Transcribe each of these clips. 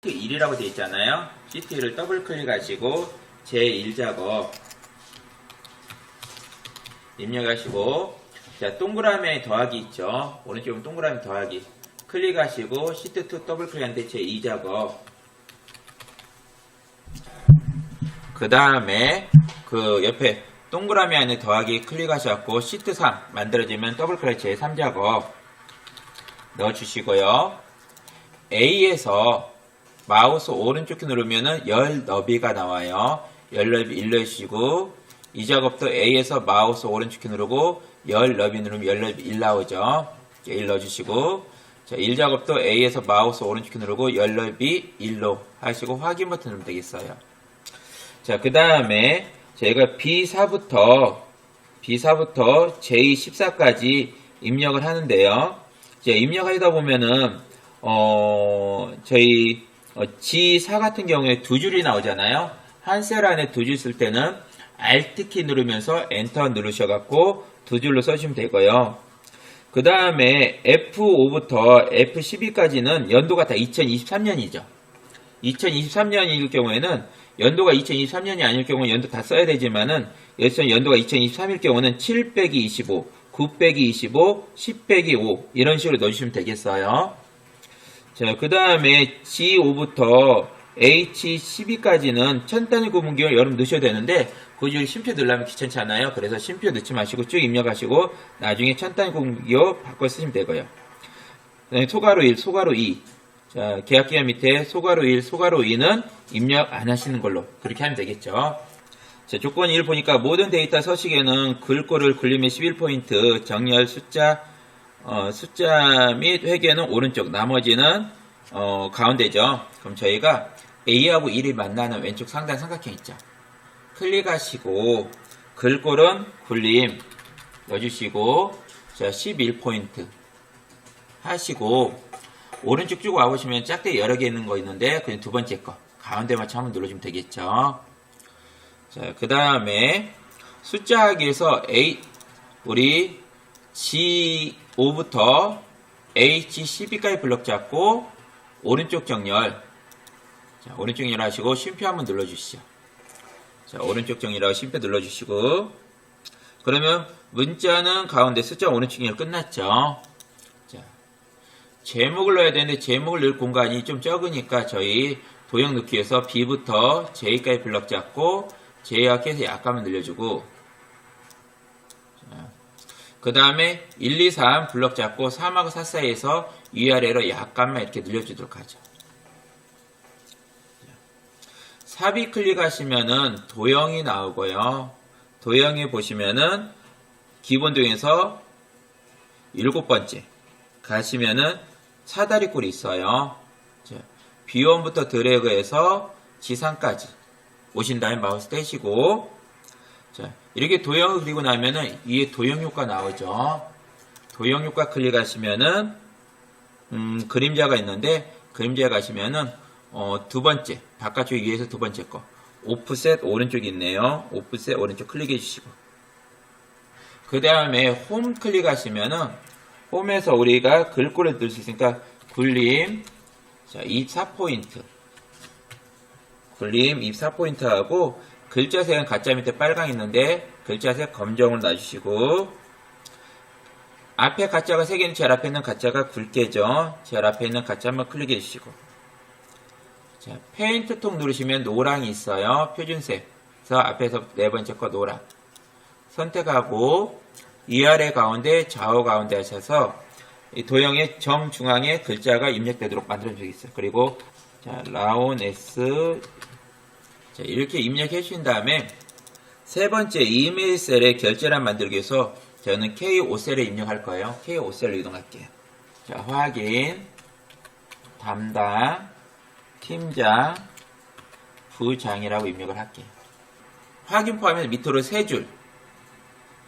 시트 1이라고 되어 있잖아요. 시트 1을 더블 클릭하시고 제1작업 입력하시고, 자, 동그라미 더하기 있죠. 오른쪽은 동그라미 더하기 클릭하시고 시트 2 더블 클릭하는데 제2작업, 그 다음에 그 옆에 동그라미 안에 더하기 클릭하셔갖고 시트 3 만들어지면 더블 클릭 제3작업 넣어주시고요. A에서 마우스 오른쪽 키 누르면은 열 너비가 나와요. 열 너비 1 넣으시고, 이 작업도 A에서 마우스 오른쪽 키 누르고 열 너비 누르면 열 너비 1 나오죠. 1 넣어주시고, 자, 1 작업도 A에서 마우스 오른쪽 키 누르고 열 너비 1로 하시고 확인 버튼 누르면 되겠어요. 자, 그 다음에 저희가 B4부터 J14까지 입력을 하는데요. 이제 입력하다 보면은 저희 G4 같은 경우에 두 줄이 나오잖아요. 한 셀 안에 두 줄 쓸 때는 Alt키 누르면서 엔터 누르셔갖고 두 줄로 써주시면 되고요. 그 다음에 F5부터 F12까지는 연도가 다 2023년이죠. 2023년일 경우에는 연도가 2023년이 아닐 경우는 연도 다 써야 되지만은, 여기서 연도가 2023일 경우는 7 빼기 25, 9 빼기 25, 10 빼기 5 이런 식으로 넣어주시면 되겠어요. 자, 그 다음에 G5부터 H12까지는 천 단위 구분기호 여러분 넣으셔도 되는데, 굳이 쉼표 넣으려면 귀찮잖아요. 그래서 쉼표 넣지 마시고 쭉 입력하시고 나중에 천 단위 구분기호 바꿔 쓰시면 되고요. 그다음에 소가로 1, 소가로 2. 자, 계약기간 밑에 소가로 1, 소가로 2는 입력 안 하시는 걸로 그렇게 하면 되겠죠. 자, 조건 1 보니까 모든 데이터 서식에는 글꼴을 굴림의 11포인트, 정렬 숫자 및 회계는 오른쪽, 나머지는 가운데죠. 그럼 저희가 A하고 1이 만나는 왼쪽 상단 삼각형 있죠. 클릭하시고 글꼴은 굴림 넣어주시고, 자, 11포인트 하시고, 오른쪽 쭉 와보시면 짝대기 여러 개 있는 거 있는데 그냥 두 번째 거 가운데 맞춰 한번 눌러주면 되겠죠. 자, 그 다음에 숫자 하기에서 우리 G5부터 H12까지 블럭 잡고 오른쪽 정렬, 자, 오른쪽 정렬 하시고 쉼표 한번 눌러주시죠. 자, 오른쪽 정렬하고 쉼표 눌러주시고, 그러면 문자는 가운데, 숫자 오른쪽 정렬 끝났죠. 제목을 넣어야 되는데 제목을 넣을 공간이 좀 적으니까 저희 도형 넣기 위해서 B부터 J까지 블럭 잡고 J하기에서 약간만 늘려주고, 그 다음에 1, 2, 3 블럭 잡고 3하고 4 사이에서 위아래로 약간만 이렇게 늘려주도록 하죠. 삽입 클릭하시면은 도형이 나오고요. 도형에 보시면은 기본 도형에서 7번째 가시면은 사다리 꼴이 있어요. 자, B1부터 드래그해서 G3까지 오신 다음에 마우스 떼시고, 자, 이렇게 도형을 그리고 나면은 위에 도형 효과 나오죠. 도형 효과 클릭하시면은 그림자가 있는데, 그림자에 가시면은 두 번째 바깥쪽 위에서 두 번째 거 오프셋 오른쪽에 있네요. 오프셋 오른쪽 클릭해 주시고, 그 다음에 홈 클릭하시면은 홈에서 우리가 글꼴을 넣을 수 있으니까 굴림, 자, 24포인트. 굴림 24포인트 하고, 글자색은 가짜 밑에 빨강 있는데, 글자색 검정으로 놔주시고, 앞에 가짜가 3개는 제일 앞에 있는 가짜가 굵게죠. 제일 앞에 있는 가짜 한번 클릭해 주시고. 자, 페인트 통 누르시면 노랑이 있어요. 표준색. 그래서 앞에서 네 번째 거 노랑. 선택하고, 위아래 가운데 좌우 가운데 하셔서 이 도형의 정중앙에 글자가 입력되도록 만들어 주겠어요. 그리고 자, 라온 S, 자, 이렇게 입력해 주신 다음에 세 번째 이메일 셀에 결제란 만들기 위해서 저는 K5셀에 입력할 거예요. K5셀로 이동할게요. 자, 확인, 담당, 팀장, 부장이라고 입력을 할게요. 확인 포함해서 밑으로 3줄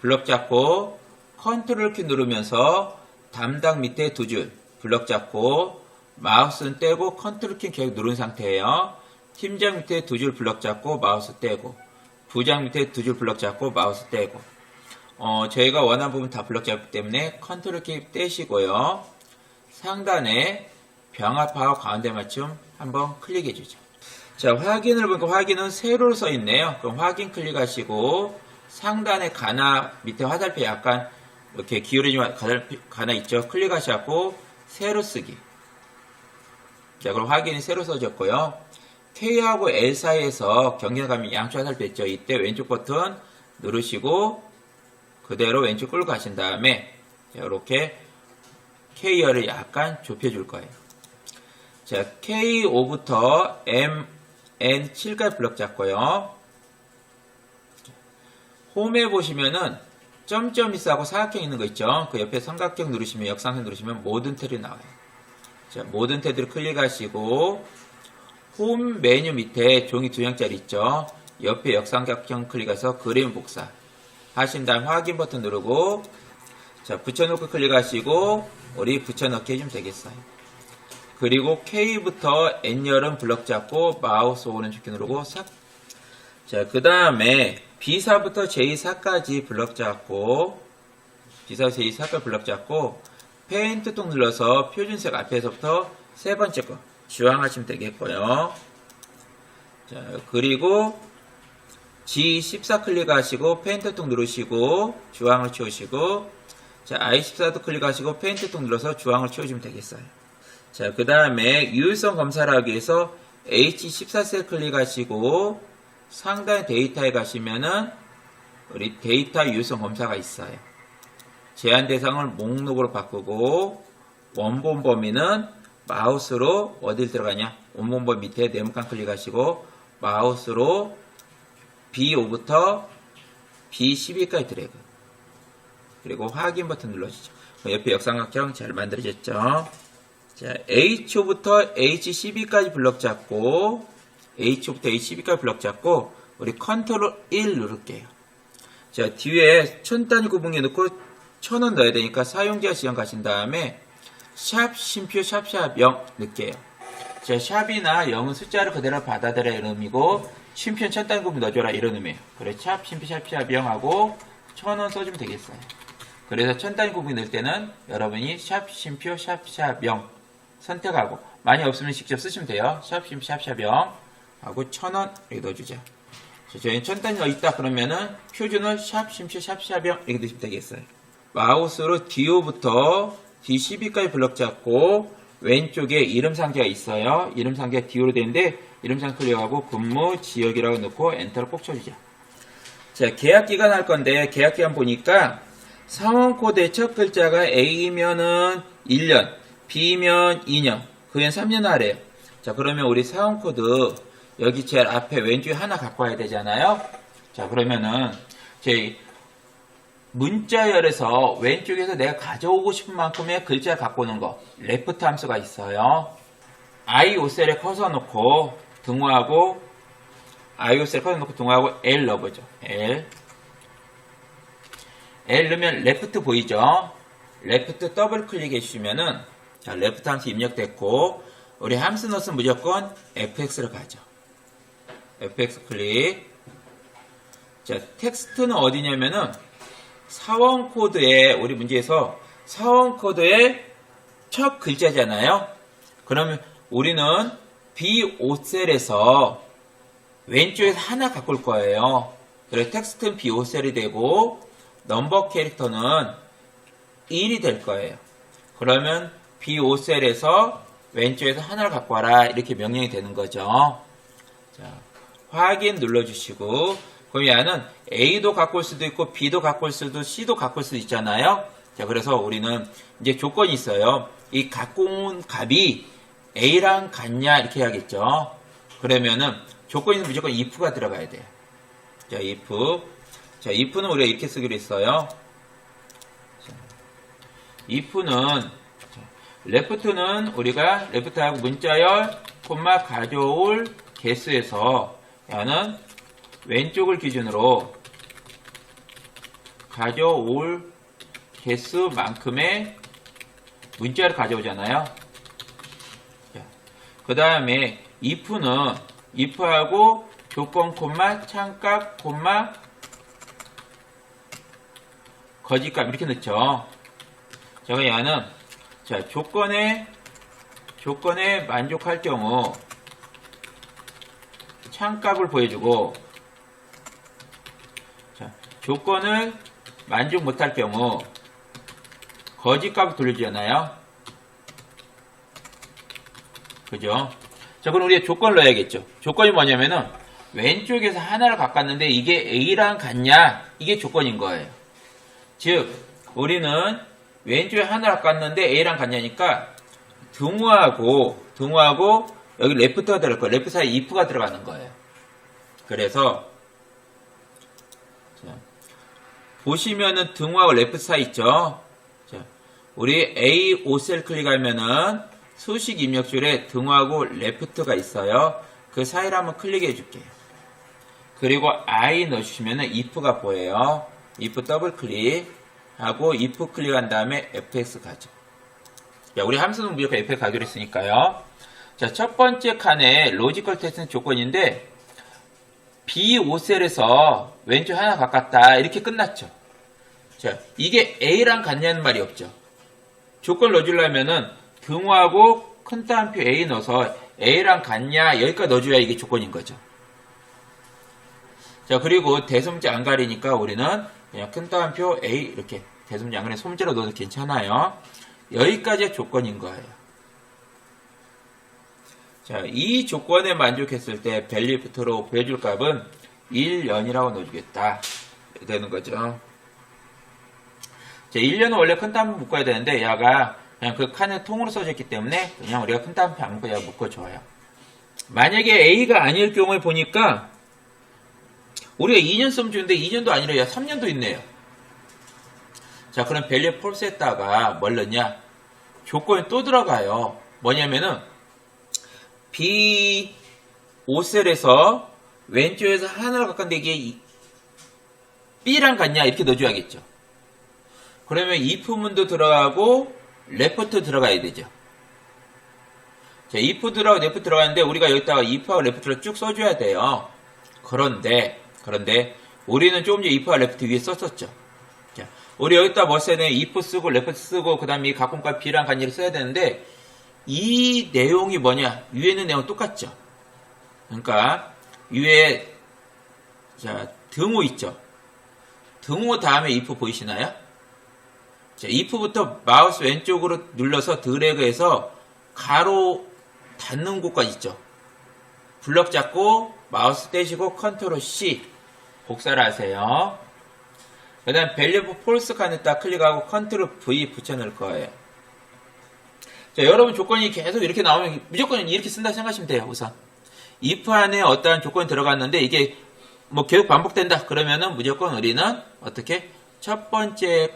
블럭 잡고 컨트롤 키 누르면서 담당 밑에 2줄 블럭 잡고 마우스는 떼고 컨트롤 키 계속 누른 상태예요. 팀장 밑에 2줄 블럭 잡고 마우스 떼고, 부장 밑에 2줄 블럭 잡고 마우스 떼고, 저희가 원하는 부분 다 블럭 잡기 때문에 컨트롤 키 떼시고요. 상단에 병합하고 가운데 맞춤 한번 클릭해주죠. 자, 확인을 보니까 확인은 세로로 써있네요. 그럼 확인 클릭하시고 상단에 가나 밑에 화살표 약간 이렇게 기울어진 가나 있죠. 클릭하시고 세로 쓰기. 자, 그럼 확인이 세로 써졌고요. K하고 L 사이에서 경계감이 양쪽 화살표 있죠. 이때 왼쪽 버튼 누르시고 그대로 왼쪽 끌고 가신 다음에 자, 이렇게 K열을 약간 좁혀줄 거예요. 자, K5부터 MN7까지 블럭 잡고요. 홈에 보시면은 점점 있어하고 사각형 있는 거 있죠. 그 옆에 삼각형 누르시면 역삼각 누르시면 모든 탭이 나와요. 자, 모든 탭을 클릭하시고 홈 메뉴 밑에 종이 2장짜리 있죠. 옆에 역삼각형 클릭해서 그림 복사 하신 다음 확인 버튼 누르고 자, 붙여놓고 클릭하시고 우리 붙여넣기 해주면 되겠어요. 그리고 K부터 N열은 블럭 잡고 마우스 오른쪽 누르고 삭. 자, 그 다음에 B4부터 J4까지 블럭 잡고 B4, J4까지 블럭 잡고 페인트 통 눌러서 표준색 앞에서부터 세 번째 거 주황하시면 되겠고요. 자, 그리고 G14 클릭하시고 페인트 통 누르시고 주황을 채우시고 자, I14도 클릭하시고 페인트 통 눌러서 주황을 채워주면 되겠어요. 자, 그 다음에 유효성 검사를 하기 위해서 H14셀 클릭하시고 상단 데이터에 가시면은 우리 데이터 유효성 검사가 있어요. 제한 대상을 목록으로 바꾸고 원본 범위는 마우스로 어딜 들어가냐? 원본 범위 밑에 네모칸 클릭하시고 마우스로 B5부터 B12까지 드래그. 그리고 확인 버튼 눌러주죠. 옆에 역삼각형 잘 만들어졌죠? 자, H5부터 H12까지 블럭 잡고 H5부터 H12까지 블럭 잡고 우리 컨트롤 1 누를게요. 자, 뒤에 천 단위 구분기 넣고 1000원 넣어야 되니까 사용자 지정 가신 다음에 샵 심표 샵샵 0 넣을게요. 자, 샵이나 0은 숫자를 그대로 받아들여 이런 의미고 심표는 천 단위 구분 넣어줘라 이런 의미예요. 그래 샵 심표 샵샵 0 하고 1000원 써주면 되겠어요. 그래서 천 단위 구분기 넣을 때는 여러분이 샵 심표 샵샵 0 선택하고 많이 없으면 직접 쓰시면 돼요. 샵 심표 샵샵 0 하고 1000원 이렇게 넣어주죠. 저희는 천 단위가 있다 그러면은 표준을 샵 심표 샵샵 0 이렇게 넣으시면 되겠어요. 마우스로 D5부터 D12까지 블럭 잡고 왼쪽에 이름 상자가 있어요. 이름 상자가 D로 되는데 이름 상자 클릭하고 근무 지역이라고 넣고 엔터를 꼭 쳐주죠. 자, 계약 기간 할 건데 계약 기간 보니까 상원 코드의 첫 글자가 A면은 1년, B면 2년, 그엔 3년 하래요. 자, 그러면 우리 상원 코드 여기 제일 앞에 왼쪽에 하나 갖고 와야 되잖아요. 자, 그러면은 제 문자열에서 왼쪽에서 내가 가져오고 싶은 만큼의 글자를 갖고 오는 거 레프트 함수가 있어요. I5셀에 커서 놓고 등호하고 I5셀에 커서 놓고 등호하고 L 넣어보죠. L 넣으면 레프트 보이죠? 레프트 더블 클릭해 주시면은 자, 레프트 함수 입력됐고 우리 함수 넣었으면 무조건 fx로 가죠. fx 클릭. 자, 텍스트는 어디냐면은 사원 코드에 우리 문제에서 사원 코드의 첫 글자잖아요. 그러면 우리는 B5셀에서 왼쪽에서 하나 갖고 올 거예요. 그래서 텍스트는 B5셀이 되고 넘버 캐릭터는 1이 될 거예요. 그러면 B5셀에서 왼쪽에서 하나를 갖고 와라 이렇게 명령이 되는 거죠. 자, 확인 눌러주시고 그럼 얘는 A도 갖고 올 수도 있고 B도 갖고 올 수도 C도 갖고 올 수도 있잖아요. 자, 그래서 우리는 이제 조건이 있어요. 이 갖고 온 값이 A랑 같냐 이렇게 해야겠죠. 그러면은 조건이 무조건 if가 들어가야 돼요. 자, if. 자, if는 우리가 이렇게 쓰기로 했어요. 자, if는 left는 우리가 left하고 문자열, 콤마 가져올 개수에서 얘는 왼쪽을 기준으로 가져올 개수만큼의 문자를 가져오잖아요. 그 다음에 if는 if하고 조건 콤마 창값 콤마 거짓값 이렇게 넣죠. 제가 얘는 자 조건의 조건에 만족할 경우 참값을 보여주고, 자, 조건을 만족 못할 경우 거짓값을 돌려주잖아요. 그죠? 자, 그럼 우리가 조건을 넣어야겠죠. 조건이 뭐냐면은 왼쪽에서 하나를 바꿨는데 이게 A랑 같냐? 이게 조건인 거예요. 즉, 우리는 왼쪽에 하나를 바꿨는데 A랑 같냐니까 등호하고 여기 레프트가 들어갈 거예요. 레프트 사이에 if가 들어가는 거예요. 그래서 자, 보시면은 등호하고 레프트 사이 있죠? 자, 우리 A5셀 클릭하면은 수식 입력줄에 등호하고 레프트가 있어요. 그 사이를 한번 클릭해 줄게요. 그리고 I 넣어주시면은 if가 보여요. if 더블 클릭하고 if 클릭한 다음에 fx 가죠. 자, 우리 함수는 무조건 fx 가기로 했으니까요. 자, 첫 번째 칸에 로지컬 테스트는 조건인데 B5셀에서 왼쪽 하나 바꿨다 이렇게 끝났죠. 자, 이게 A랑 같냐는 말이 없죠. 조건을 넣어주려면은 등호하고 큰 따옴표 A 넣어서 A랑 같냐 여기까지 넣어줘야 이게 조건인 거죠. 자, 그리고 대소문자 안 가리니까 우리는 그냥 큰 따옴표 A 이렇게 대소문자 안 가리니 소문자로 넣어도 괜찮아요. 여기까지가 조건인 거예요. 자, 이 조건에 만족했을 때 밸리프트로 보여줄 값은 1년이라고 넣어주겠다. 되는 거죠. 자, 1년은 원래 큰 따옴표 묶어야 되는데 얘가 그냥 그 칸을 통으로 써졌기 때문에 그냥 우리가 큰 따옴표 안 묶어야 묶어줘요. 만약에 A가 아닐 경우에 보니까 우리가 2년 쓰면 좋은데 2년도 아니라 3년도 있네요. 자, 그럼 밸류 폴스에다가 뭘 넣냐? 조건이 또 들어가요. 뭐냐면은 B5셀에서 왼쪽에서 하나를 바꿨는데 이게 B랑 같냐? 이렇게 넣어줘야겠죠. 그러면 if문도 들어가고 레프트 들어가야 되죠. 자, if 들어가고 레프트 들어가는데 우리가 여기다가 if하고 레프트를 쭉 써줘야 돼요. 그런데 우리는 조금 전에 if와 레프트 위에 썼었죠. 자, 우리 여기다 뭐 써야 돼? if 쓰고 레프트 쓰고 그 다음에 이 각공값 b랑 관계를 써야 되는데 이 내용이 뭐냐? 위에 있는 내용 똑같죠. 그러니까 위에 자, 등호 있죠. 등호 다음에 if 보이시나요? 자, if부터 마우스 왼쪽으로 눌러서 드래그해서 가로 닫는 곳까지 있죠. 블럭 잡고 마우스 떼시고 컨트롤 C 복사를 하세요. 그 다음 밸류 폴스 칸에다 클릭하고 컨트롤 V 붙여넣을 거예요. 자, 여러분 조건이 계속 이렇게 나오면 무조건 이렇게 쓴다 생각하시면 돼요. 우선 if 안에 어떠한 조건이 들어갔는데 이게 뭐 계속 반복된다 그러면은 무조건 우리는 어떻게 첫 번째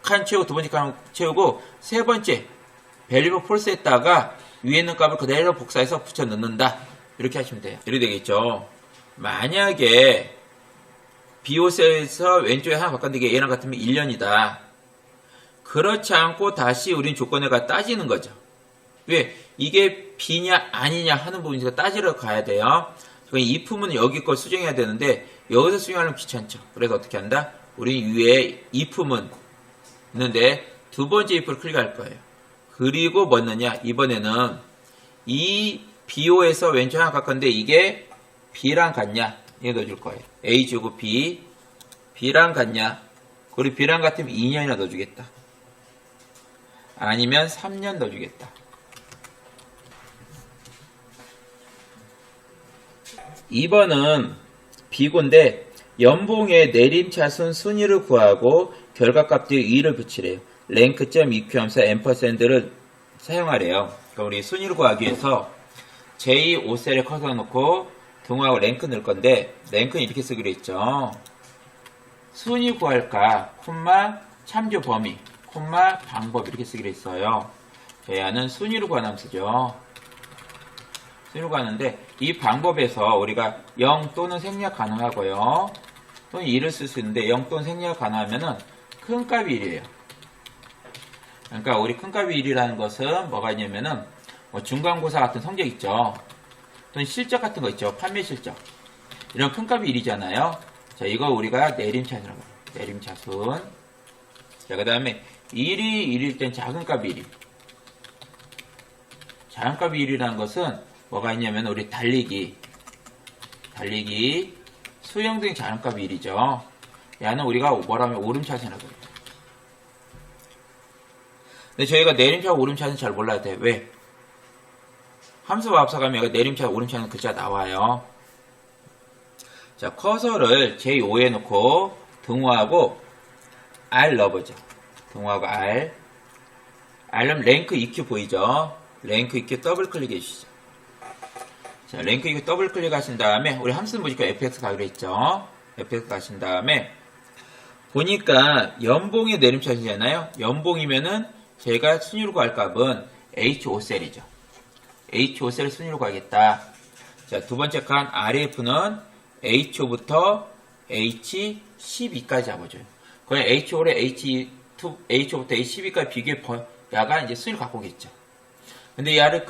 칸 채우고 두 번째 칸 채우고 세 번째 밸류 폴스에다가 위에 있는 값을 그대로 복사해서 붙여 넣는다. 이렇게 하시면 돼요. 이렇게 되겠죠. 만약에 B5셀에서 왼쪽에 하나 바꿨는데 이게 얘랑 같으면 1년이다. 그렇지 않고 다시 우린 조건에 가 따지는 거죠. 왜? 이게 B냐 아니냐 하는 부분에서 따지러 가야 돼요. if문은 여기 걸 수정해야 되는데 여기서 수정하려면 귀찮죠. 그래서 어떻게 한다? 우린 위에 if문 있는데 두 번째 if를 클릭할 거예요. 그리고 뭐 넣냐? 이번에는 이 B5에서 왼쪽 하나 바꿨는데 이게 B랑 같냐? 이거 넣어줄 거예요. A 주고 B, B랑 같냐? 그리고 B랑 같으면 2년이나 넣어주겠다. 아니면 3년 넣어주겠다. 2번은 비고인데 연봉의 내림차순 순위를 구하고 결과값 뒤에 2를 붙이래요. 랭크.eq 하면서 앰퍼샌드를 사용하래요. 그럼 우리 순위를 구하기 위해서 J5셀에 커서 놓고 등호하고 랭크 넣을 건데 랭크는 이렇게 쓰기로 했죠. 순위 구할까, 콤마 참조 범위, 콤마 방법 이렇게 쓰기로 했어요. 얘는 순위를 구하는 함수죠. 순위를 구하는데 이 방법에서 우리가 0 또는 생략 가능하고요. 또는 2를 쓸 수 있는데 0 또는 생략 가능하면은 큰 값이 1이에요. 그러니까 우리 큰 값이 1이라는 것은 뭐가 있냐면은 뭐 중간고사 같은 성적 있죠. 또는 실적 같은 거 있죠. 판매 실적. 이런 큰 값이 1이잖아요. 자, 이거 우리가 내림차순이라고 해요. 내림차순. 자, 그 다음에 1이 1일 땐 작은 값이 1이. 자연값 비율이라는 것은 뭐가 있냐면 우리 달리기, 수평등 자연값 비율이죠. 야는 우리가 뭐라면 오름차순이라고 해요. 근데 저희가 내림차하고 오름차순 잘 몰라야 돼. 왜? 함수와 합사 가면 내림차, 오름차는 글자 나와요. 자, 커서를 j5에 놓고 등호하고 R 넣어보죠. 등호하고 R. R은 랭크 EQ 보이죠? 랭크 EQ 더블 클릭해 주시죠. 자, 랭크 EQ 더블 클릭 하신 다음에, 우리 함수 무조건 fx 가기로 했죠? fx 가신 다음에, 보니까 연봉의 내림차순이잖아요? 연봉이면은 제가 순위로 구할 값은 H5셀이죠. H5셀을 순위로 구하겠다. 자, 두 번째 칸 RF는 H5부터 H12까지 잡아줘요. 그냥 H5를 H5부터 H12까지 비교해 야가 이제 순위를 갖고 오겠죠. 근데 야를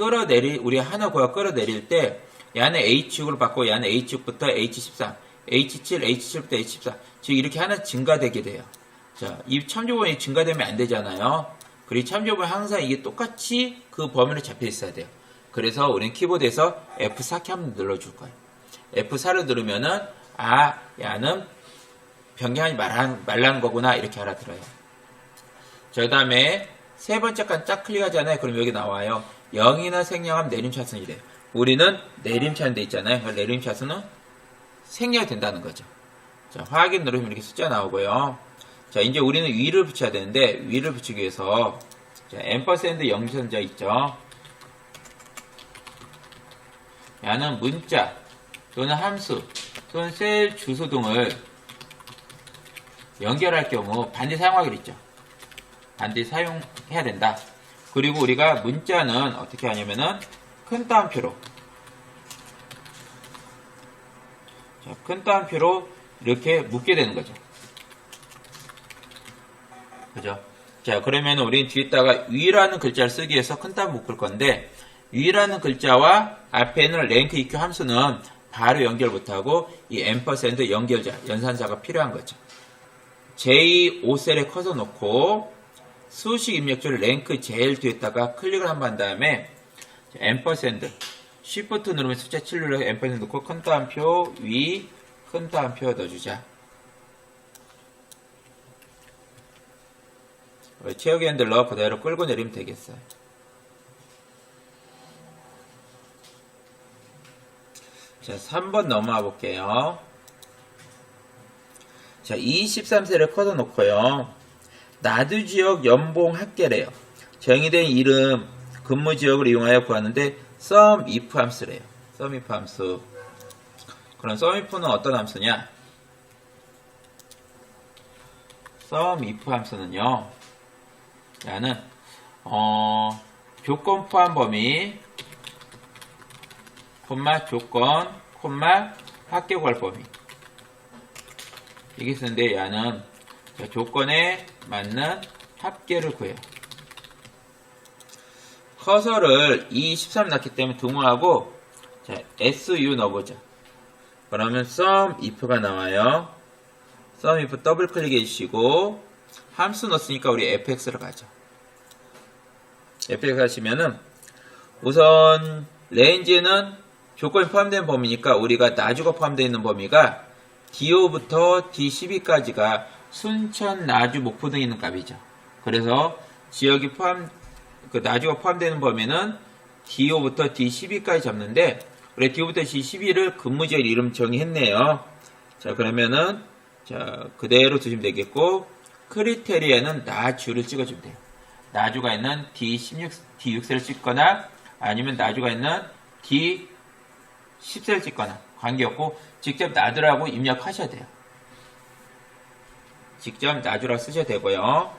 우리 하나 구하 끌어내릴 때, 야는 H6으로 바꾸고 야는 H6부터 H13, H7, H7부터 H14. 즉, 이렇게 하나 증가되게 돼요. 자, 이 참조번이 증가되면 안 되잖아요. 그리고 참조번이 항상 이게 똑같이 그 범위로 잡혀 있어야 돼요. 그래서 우리는 키보드에서 F4 키 한번 눌러줄 거예요. F4를 누르면은, 야는 변경하지 말라는 거구나. 이렇게 알아들어요. 자, 그 다음에 세 번째 칸 짝 클릭하잖아요. 그럼 여기 나와요. 0이나 생략하면 내림차순이래요. 우리는 내림차순 돼 있잖아요. 내림차순은 생략이 된다는 거죠. 자, 확인 누르면 이렇게 숫자 나오고요. 자, 이제 우리는 위를 붙여야 되는데, 위를 붙이기 위해서, 자, 앰퍼샌드 영선자 있죠? 야는 문자, 또는 함수, 또는 셀 주소 등을 연결할 경우 반드시 사용하기로 했죠. 반드시 사용해야 된다. 그리고 우리가 문자는 어떻게 하냐면은, 큰 따옴표로, 자, 큰 따옴표로 이렇게 묶게 되는 거죠. 그죠? 자, 그러면 우린 뒤에다가 위라는 글자를 쓰기 위해서 큰 따옴 묶을 건데, 위라는 글자와 앞에는 랭크 EQ 함수는 바로 연결 못하고 이 앰퍼샌드 연결자, 연산자가 필요한 거죠. J5셀에 커서 놓고 수식 입력줄 랭크 제일 뒤에다가 클릭을 한번 한 다음에 앰퍼샌드 Shift 누르면 숫자 7 눌러서 앰퍼샌드 넣고 큰 따옴표 위 큰 따옴표 넣어주자. 채우기 핸들러 그대로 끌고 내리면 되겠어요. 자, 3번 넘어와 볼게요. 자, 23셀을 커서 놓고요. 나두지역 연봉 합계래요. 정의된 이름, 근무지역을 이용하여 구하는데 SUMIF 함수래요. SUMIF 함수. 그럼 SUMIF는 어떤 함수냐? SUMIF 함수는요. 야는 조건 포함 범위 콤마 조건 콤마 합계 구할 범위 이게 쓰는데 야는 조건에 맞는 합계를 구해요. 커서를 13 넣기 때문에 등호하고 자, SU 넣어보자. 그러면 SUMIF가 나와요. SUMIF 더블 클릭해 주시고 함수 넣었으니까 우리 fx를 가죠. fx 하시면은 우선 레인지는 조건이 포함된 범위니까 우리가 나주가 포함되어 있는 범위가 D5부터 D12까지가 순천, 나주, 목포 등에 있는 값이죠. 그래서 지역이 나주가 포함되는 범위는 D5부터 D12까지 잡는데 우리 D5부터 D12를 근무지역 이름 정의했네요. 자, 그러면은 자, 그대로 두시면 되겠고 크리테리아는 나주를 찍어주면 돼요. 나주가 있는 D6셀을 찍거나 아니면 나주가 있는 D10셀을 찍거나 관계없고 직접 나주라고 입력하셔야 돼요. 직접 나주라고 쓰셔도 되고요.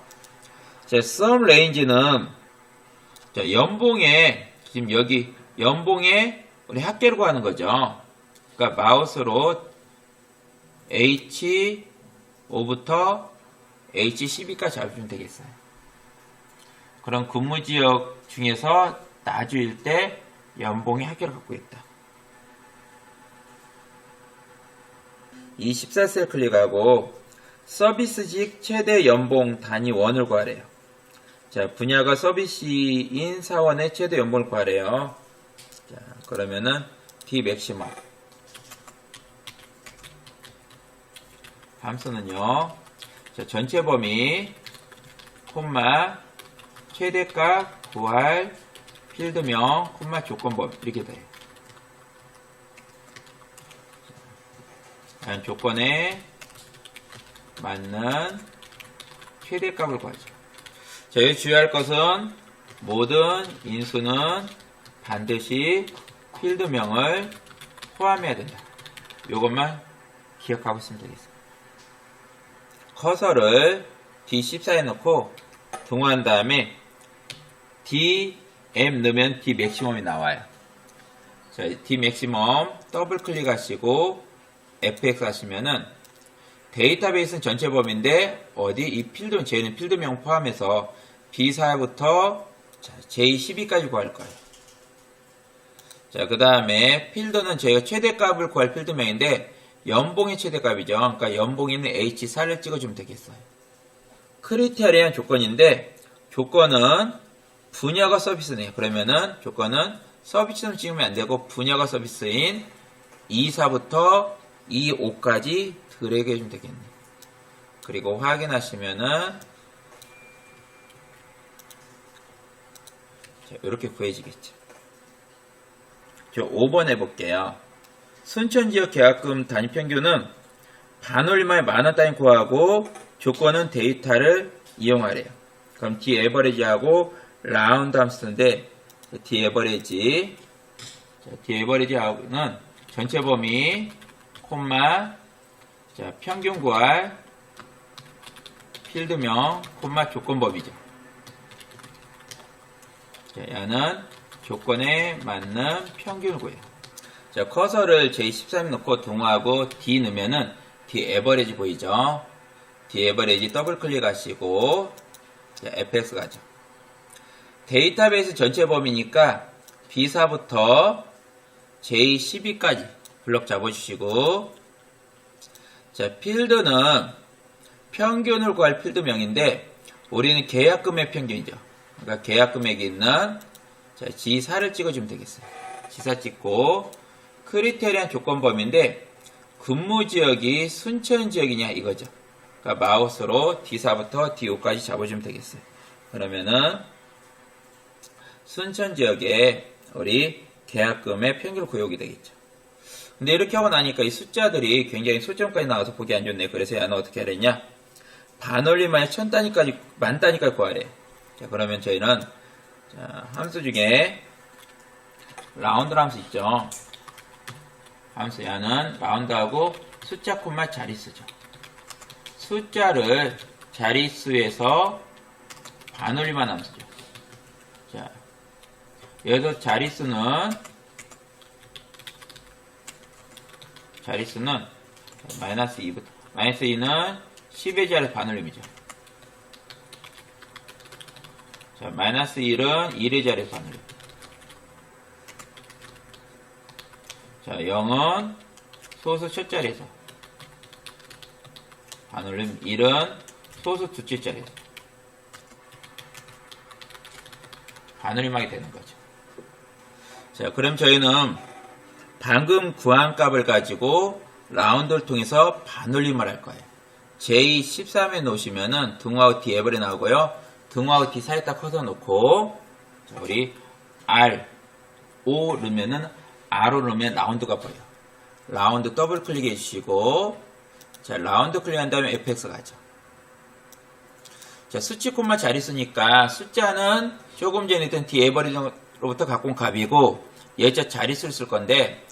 자, sum range는 자, 연봉에 지금 여기 연봉에 우리 합계로 구하는 거죠. 그러니까 마우스로 H5부터 H12까지 잡으면 되겠어요. 그럼 근무지역 중에서 나주일 때 연봉의 합계를 갖고 있다. 이 14셀 클릭하고 서비스직 최대 연봉 단위 1을 구하래요. 자, 분야가 서비스인 사원의 최대 연봉을 구하래요. 자, 그러면은 D 맥시멈. 함수는요. 자, 전체 범위, 콤마, 최대값 구할 필드명, 콤마 조건범위 이렇게 돼요. 자, 조건에 맞는 최대값을 구하죠. 자, 여기 주의할 것은 모든 인수는 반드시 필드명을 포함해야 된다. 이것만 기억하고 있으면 되겠습니다. 커서를 D14에 넣고 동화한 다음에 DM 넣으면 D 맥시멈이 나와요. 자, D 맥시멈 더블 클릭하시고 FX 하시면은 데이터베이스는 전체 범위인데 어디 이 필드 J는 필드명 포함해서 B4부터 J12까지 구할 거예요. 자, 그 다음에 필드는 저희가 최대값을 구할 필드명인데 연봉의 최대값이죠. 그러니까 연봉이 있는 H4를 찍어주면 되겠어요. 크리테리안 조건인데 조건은 분야가 서비스네요. 그러면은 조건은 서비스는 찍으면 안 되고 분야가 서비스인 E4부터 E5까지 드래그 해주면 되겠네요. 그리고 확인하시면은 자, 이렇게 구해지겠죠. 저 5번 해볼게요. 순천지역 계약금 단위평균은 반올림만에 만원 단위 구하고 조건은 데이터를 이용하래요. 그럼 D에버리지하고 라운드 함수 쓰는데 D에버리지 D에버리지하고는 전체 범위 콤마 자, 평균 구할 필드명 콤마 조건범위죠. 자, 얘는 조건에 맞는 평균을 구해요. 자, 커서를 J13 넣고 동화하고 D 넣으면은 D 에버리지 보이죠? D 에버리지 더블 클릭하시고 자, FX 가죠. 데이터베이스 전체 범위니까 B4부터 J12까지 블럭 잡아주시고 자, 필드는 평균을 구할 필드명인데 우리는 계약금액 평균이죠. 그러니까 계약금액이 있는 자, G4를 찍어주면 되겠어요. G4 찍고 크리테리안 조건범위인데 근무지역이 순천지역이냐 이거죠. 그러니까 마우스로 D4부터 D5까지 잡아주면 되겠어요. 그러면은 순천지역에 우리 계약금의 평균 구역이 되겠죠. 근데 이렇게 하고 나니까 이 숫자들이 굉장히 소점까지 나와서 보기 안 좋네. 그래서 얘는 어떻게 하랬냐? 반올림만에 1000단위까지, 만단위까지 구하래. 자, 그러면 저희는 자, 함수 중에 라운드 함수 있죠. 함수 얘는 라운드하고 숫자 콤마 자릿수죠. 숫자를 자릿수에서 반올림한 함수죠. 자, 여기서 자릿수는 마이너스 2부터 마이너스 2는 10의 자리 반올림이죠. 자, 마이너스 1은 1의 자리 반올림. 자, 0은 소수 첫 자리에서 반올림. 1은 소수 두째 자리에서 반올림하게 되는 거죠. 자, 그럼 저희는 방금 구한 값을 가지고 라운드를 통해서 반올림을 할 거예요. J13에 놓으시면은 등호하고 D 에버리 나오고요. 등호하고 D 사이에다 커서 놓고 자, 우리 R, O 넣으면은 R로 넣으면 라운드가 보여요. 라운드 더블 클릭해 주시고 자, 라운드 클릭한 다음에 FX 가죠. 자, 수치 콤마 자릿수니까 숫자는 조금 전에 있던 D 에버리로부터 갖고 온 값이고 얘자 자릿수를 쓸 건데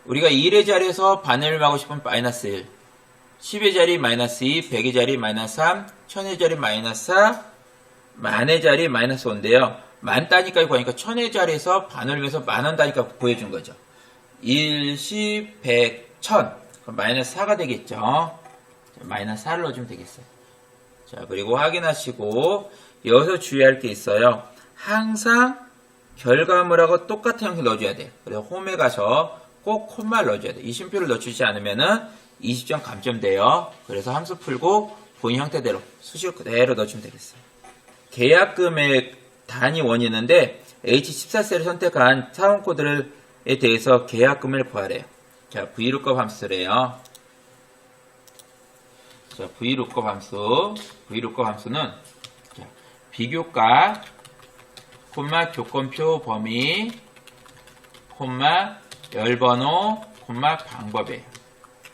우리가 1의 자리에서 반올림하고 싶으면 마이너스 1, 10의 자리 마이너스 2, 100의 자리 마이너스 3, 1000의 자리 마이너스 4, 만의 자리 마이너스 5인데요. 만 단위까지 구하니까 1000의 자리에서 반올림해서 만원 단위까지 구해준 거죠. 1, 10, 100, 1000 그럼 마이너스 4가 되겠죠. 자, 마이너스 4를 넣어주면 되겠어요. 자, 그리고 확인하시고 여기서 주의할 게 있어요. 항상 결과물하고 똑같은 형태 넣어줘야 돼요. 그래서 홈에 가서 꼭 콤마를 넣어줘야 돼요. 이 쉼표를 넣어주지 않으면은 20점 감점돼요. 그래서 함수 풀고 본인 형태대로 수식 그대로 넣어주면 되겠어요. 계약금액 단위 원이 있는데 H14셀을 선택한 사원코드에 대해서 계약금을 구하래요. 자, VLOOKUP 함수래요. 자, VLOOKUP 함수는 자, 비교가, 콤마 조건표 범위, 콤마 열번호, 콤마 방법이에요.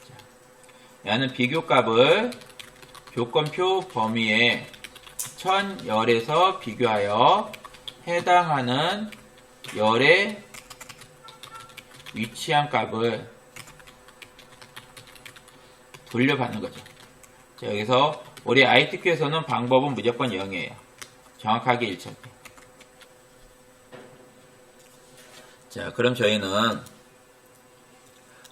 자, 얘는 비교값을 조건표 범위에 1010에서 비교하여 해당하는 열의 위치한 값을 돌려받는 거죠. 자, 여기서 우리 ITQ에서는 방법은 무조건 0이에요. 정확하게 일치할 때. 자, 그럼 저희는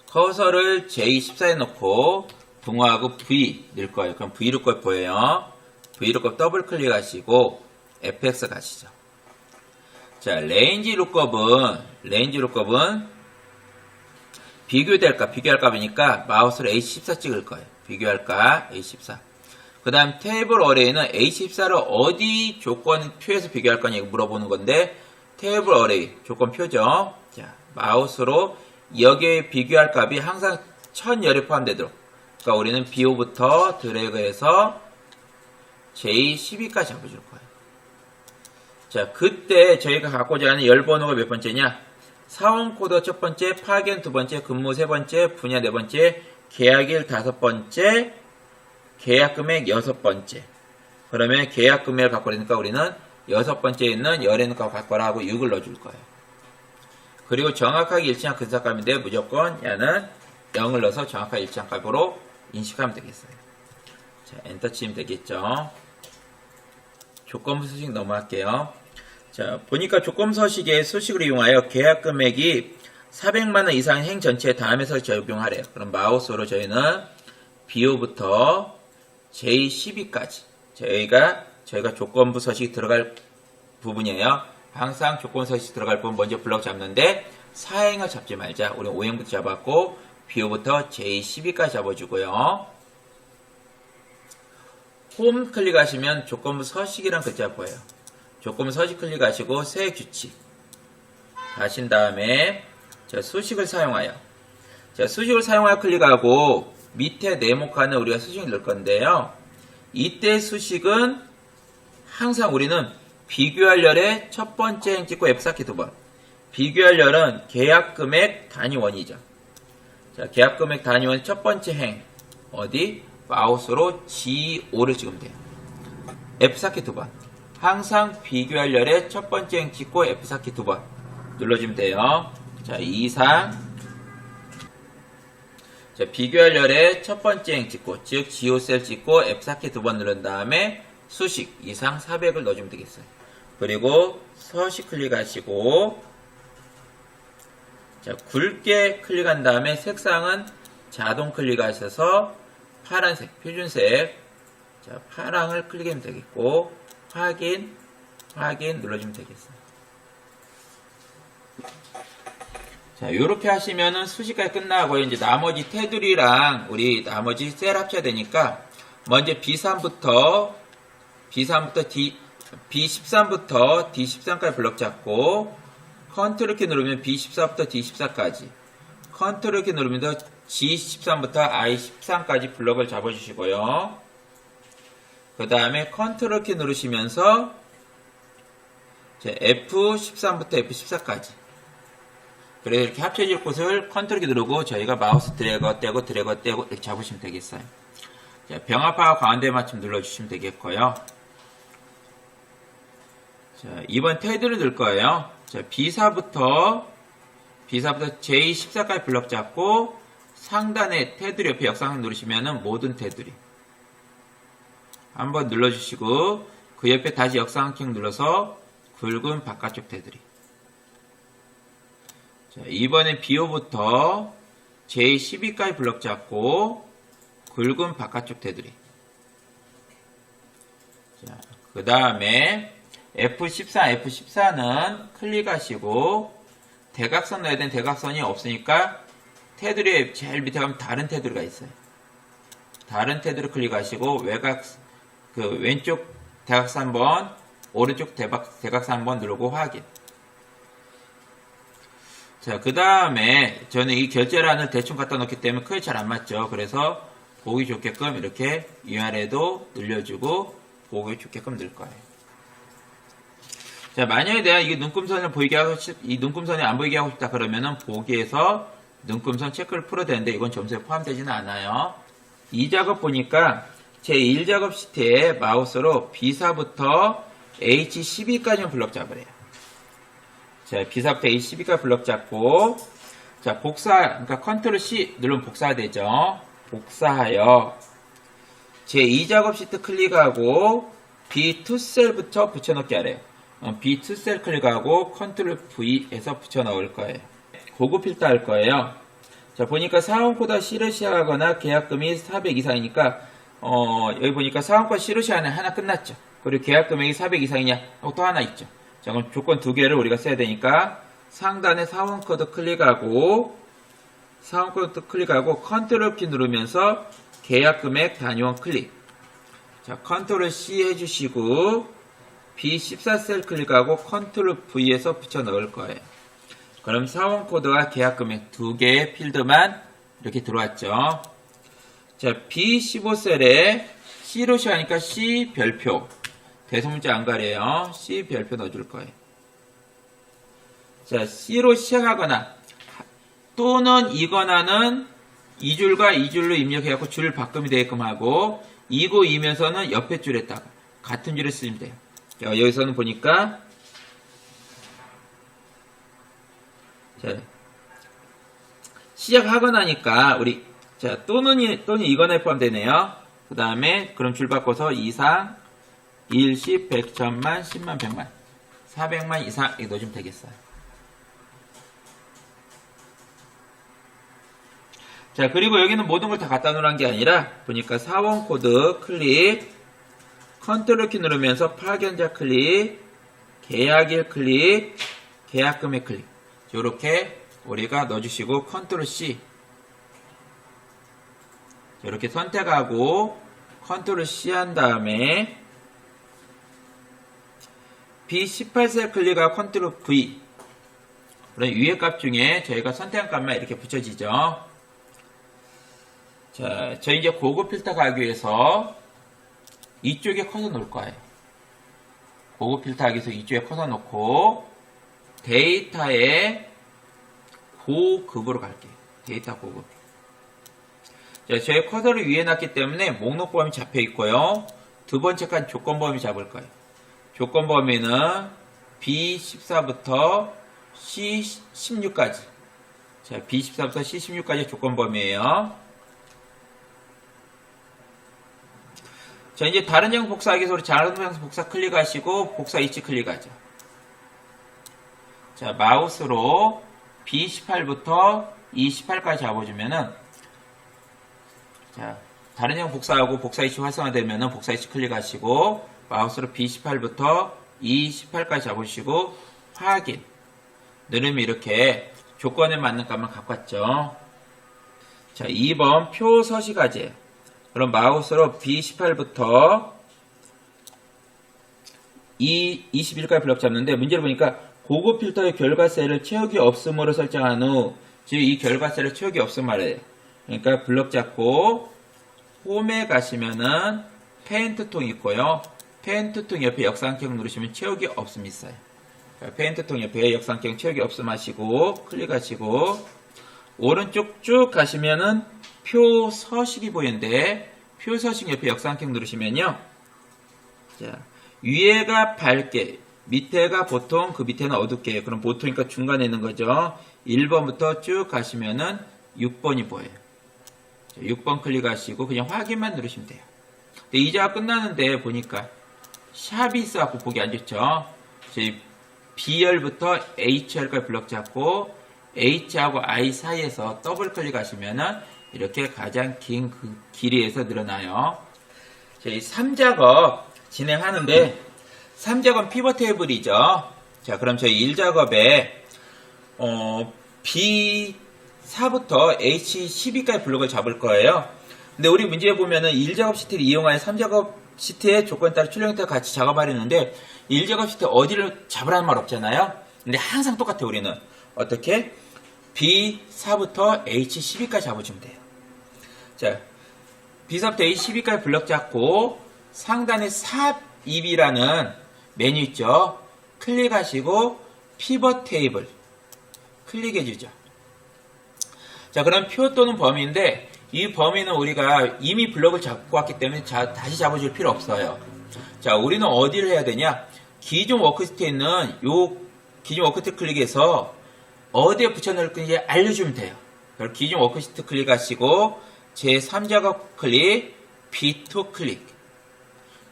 커서를 J14에 놓고 동호하고 V 넣을 거예요. 그럼 VLOOKUP 보여요. VLOOKUP 더블 클릭하시고 FX 가시죠. 자, 레인지 룩업은 비교할 값이니까 마우스로 H14 찍을 거예요. 비교할까 H14. 그 다음 테이블 어레이는 H14를 어디 조건표에서 비교할 거냐 물어보는 건데 테이블 어레이 조건표죠. 자, 마우스로 여기에 비교할 값이 항상 1010에 포함되도록. 그러니까 우리는 B5부터 드래그해서 J12까지 잡아줄 거예요. 자, 그때 저희가 갖고자 하는 열 번호가 몇 번째냐? 사원코드 첫 번째, 파견 두 번째, 근무 세 번째, 분야 네 번째, 계약일 다섯 번째, 계약금액 여섯 번째. 그러면 계약금액을 갖고 그러니까 우리는 여섯 번째에 있는 열의 값 갖고라 하고 6을 넣어줄 거예요. 그리고 정확하게 일치한 근사값인데 무조건 얘는 0을 넣어서 정확하게 일치한 값으로 인식하면 되겠어요. 자, 엔터 치면 되겠죠. 조건부 수식 넘어갈게요. 자, 보니까 조건부 서식의 수식을 이용하여 계약 금액이 400만원 이상 행 전체 다음에서 적용하래요. 그럼 마우스로 저희는 B5부터 J12까지 저희가 조건부 서식 들어갈 부분이에요. 항상 조건부 서식 들어갈 부분 먼저 블럭 잡는데 4행을 잡지 말자. 우리 5행부터 잡았고 B5부터 J12까지 잡아주고요. 홈 클릭하시면 조건부 서식이란 글자 보여요. 조건부 서식 클릭하시고 새 규칙 하신 다음에 자, 수식을 사용하여 클릭하고 밑에 네모칸에 우리가 수식을 넣을 건데요. 이때 수식은 항상 우리는 비교할 열의 첫 번째 행 찍고 F4키 두 번. 비교할 열은 계약금액 단위원이죠. 자, 계약금액 단위원 첫 번째 행 어디? 마우스로 G5를 찍으면 돼요. F4키 두 번. 항상 비교할 열의 첫 번째 행 찍고 F4키 두 번 눌러주면 돼요. 자, 이상. 자, 비교할 열의 첫 번째 행 찍고, 즉, G5셀 찍고 F4키 두 번 누른 다음에 수식 이상 400을 넣어주면 되겠어요. 그리고 서식 클릭하시고, 자, 굵게 클릭한 다음에 색상은 자동 클릭하셔서 파란색, 표준색, 자, 파랑을 클릭하면 되겠고, 확인 눌러주면 되겠어요. 자, 요렇게 하시면은 수식까지 끝나고, 이제 나머지 테두리랑 우리 나머지 셀 합쳐야 되니까, 먼저 B13부터 D13까지 블럭 잡고, 컨트롤 키 누르면 B14부터 D14까지, 컨트롤 키 누르면 G13부터 I13까지 블럭을 잡아주시고요. 그 다음에 컨트롤 키 누르시면서 F13부터 F14까지. 그래서 이렇게 합쳐질 곳을 컨트롤 키 누르고 저희가 마우스 드래그 떼고 이렇게 잡으시면 되겠어요. 자, 병합하고 가운데 맞춤 눌러주시면 되겠고요. 자, 이번 테두리 넣을 거예요. 자, B4부터 J14까지 블럭 잡고 상단에 테두리 옆에 역삼각 누르시면은 모든 테두리 한번 눌러주시고 그 옆에 다시 역삼각 눌러서 굵은 바깥쪽 테두리. 자, 이번엔 B5부터 J12까지 블럭 잡고 굵은 바깥쪽 테두리. 자, 그 다음에 F14는 클릭하시고 대각선 넣어야 되는 대각선이 없으니까 테두리 제일 밑에 가면 다른 테두리가 있어요. 다른 테두리 클릭하시고 왼쪽 대각선 한번 오른쪽 대각선 한번 누르고 확인. 자, 그 다음에 저는 이 결제란을 대충 갖다 놓기 때문에 크게 잘 안 맞죠. 그래서 보기 좋게끔 이렇게 위아래도 늘려주고 보기 좋게끔 넣을 거예요. 자, 만약에 내가 이 눈금선을 보이게 하고 이 눈금선이 안 보이게 하고 싶다 그러면은 보기에서 눈금선 체크를 풀어야 되는데 이건 점수에 포함되지는 않아요. 이 작업 보니까 제 1작업 시트에 마우스로 B4부터 H12까지는 블럭 잡으래요. 자, B4부터 H12까지 블럭 잡고, 자, 그러니까 컨트롤 C 누르면 복사되죠. 복사하여, 제 2작업 시트 클릭하고, B2셀부터 붙여넣기 하래요. B2셀 클릭하고, 컨트롤 V에서 붙여넣을 거예요. 고급 필터 할 거예요. 자, 보니까 사원코드와 C를 시작하거나 계약금이 400 이상이니까, 여기 보니까 사원코드 C로 시작하는 하나 끝났죠. 그리고 계약 금액이 400 이상이냐 하고 또 하나 있죠. 자, 그럼 조건 두 개를 우리가 써야 되니까 상단에 사원코드 클릭하고 컨트롤 키 누르면서 계약 금액 단위원 클릭. 자, 컨트롤 C 해주시고 B14셀 클릭하고 컨트롤 V에서 붙여 넣을 거예요. 그럼 사원코드와 계약 금액 두 개의 필드만 이렇게 들어왔죠. 자, B15셀에 C로 시작하니까 C 별표. 대소문자 안 가려요. C 별표 넣어줄 거예요. 자, C로 시작하거나 또는 이거나는 2줄과 2줄로 입력해갖고 줄 바꿈이 되게끔 하고 2고 2면서는 옆에 줄에다가 같은 줄을 쓰면 돼요. 자, 여기서는 보니까 자, 시작하거나니까 우리 자, 또는 이거나에 포함되네요. 그 다음에 그럼 줄 바꿔서 이상 1, 10, 100, 1000만, 10만, 100만 400만 이상 이렇게 넣어주면 되겠어요. 자, 그리고 여기는 모든 걸 다 갖다 놓으란 게 아니라 보니까 사원 코드 클릭 컨트롤 키 누르면서 파견자 클릭 계약일 클릭 계약금액 클릭 이렇게 우리가 넣어주시고 컨트롤 C 이렇게 선택하고 컨트롤 C 한 다음에 B18셀 클릭하고 컨트롤 V 그럼 위에 값 중에 저희가 선택한 값만 이렇게 붙여지죠. 자, 저희 이제 고급 필터 가기 위해서 이쪽에 커서 놓을 거예요. 고급 필터 하기 위해서 이쪽에 커서 놓고 데이터에 고급으로 갈게요. 데이터 고급. 자, 저희 커서를 위에 놨기 때문에 목록 범위 잡혀 있고요. 두 번째 칸 조건 범위 잡을 거예요. 조건 범위는 B14부터 C16까지. 자, B14부터 C16까지 조건 범위예요. 자, 이제 다른 형 복사하기 위해서 우리 다른 형 복사 클릭하시고 복사 위치 클릭하죠. 자, 마우스로 B18부터 E18까지 잡아주면은 자, 다른 형 복사하고 복사 위치 활성화되면은 복사 위치 클릭하시고 마우스로 B18부터 E18까지 잡으시고 확인 누르면 이렇게 조건에 맞는 값만 갖고 왔죠. 자, 2번 표 서식화제. 그럼 마우스로 B18부터 E21까지 블럭 잡는데 문제를 보니까 고급 필터의 결과셀을 채우기 없음으로 설정한 후 즉 이 결과셀을 채우기 없음 말이에요. 그러니까 블럭 잡고 홈에 가시면은 페인트 통 있고요. 페인트 통 옆에 역삼각 누르시면 채우기 없음 있어요. 페인트 통 옆에 역삼각 채우기 없음 하시고 클릭하시고 오른쪽 쭉 가시면은 표 서식이 보이는데 표 서식 옆에 역삼각 누르시면요. 자, 위에가 밝게 밑에가 보통 그 밑에는 어둡게 그럼 보통이니까 중간에 있는 거죠. 1번부터 쭉 가시면은 6번이 보여요. 자, 6번 클릭하시고 그냥 확인만 누르시면 돼요. 근데 이자가 끝나는데 보니까 샵이 있어갖고 보기 안 좋죠. 저희 B열부터 H열까지 블럭 잡고 H하고 I 사이에서 더블 클릭하시면은 이렇게 가장 긴 그 길이에서 늘어나요. 저희 3작업 진행하는데 3작업 피벗 테이블이죠. 자, 그럼 저희 1작업에 B4부터 H12까지 블록을 잡을 거예요. 근데 우리 문제에 보면은 1작업 시트를 이용하여 3작업 시트에 조건에 따라 출력부터 같이 작업하려는데 1작업 시트 어디를 잡으라는 말 없잖아요. 근데 항상 똑같아요. 우리는 어떻게 B4부터 H12까지 잡아주면 돼요. 자, B4부터 H12까지 블럭 잡고 상단에 삽 입이라는 메뉴 있죠. 클릭하시고 피벗 테이블 클릭해주죠. 자, 그럼 표 또는 범위인데 이 범위는 우리가 이미 블럭을 잡고 왔기 때문에 다시 잡아줄 필요 없어요. 자, 우리는 어디를 해야 되냐? 기존 워크시트에 있는 요 기존 워크시트 클릭해서 어디에 붙여넣을 건지 알려주면 돼요. 그럼 기존 워크시트 클릭하시고 제3작업 클릭, B2 클릭,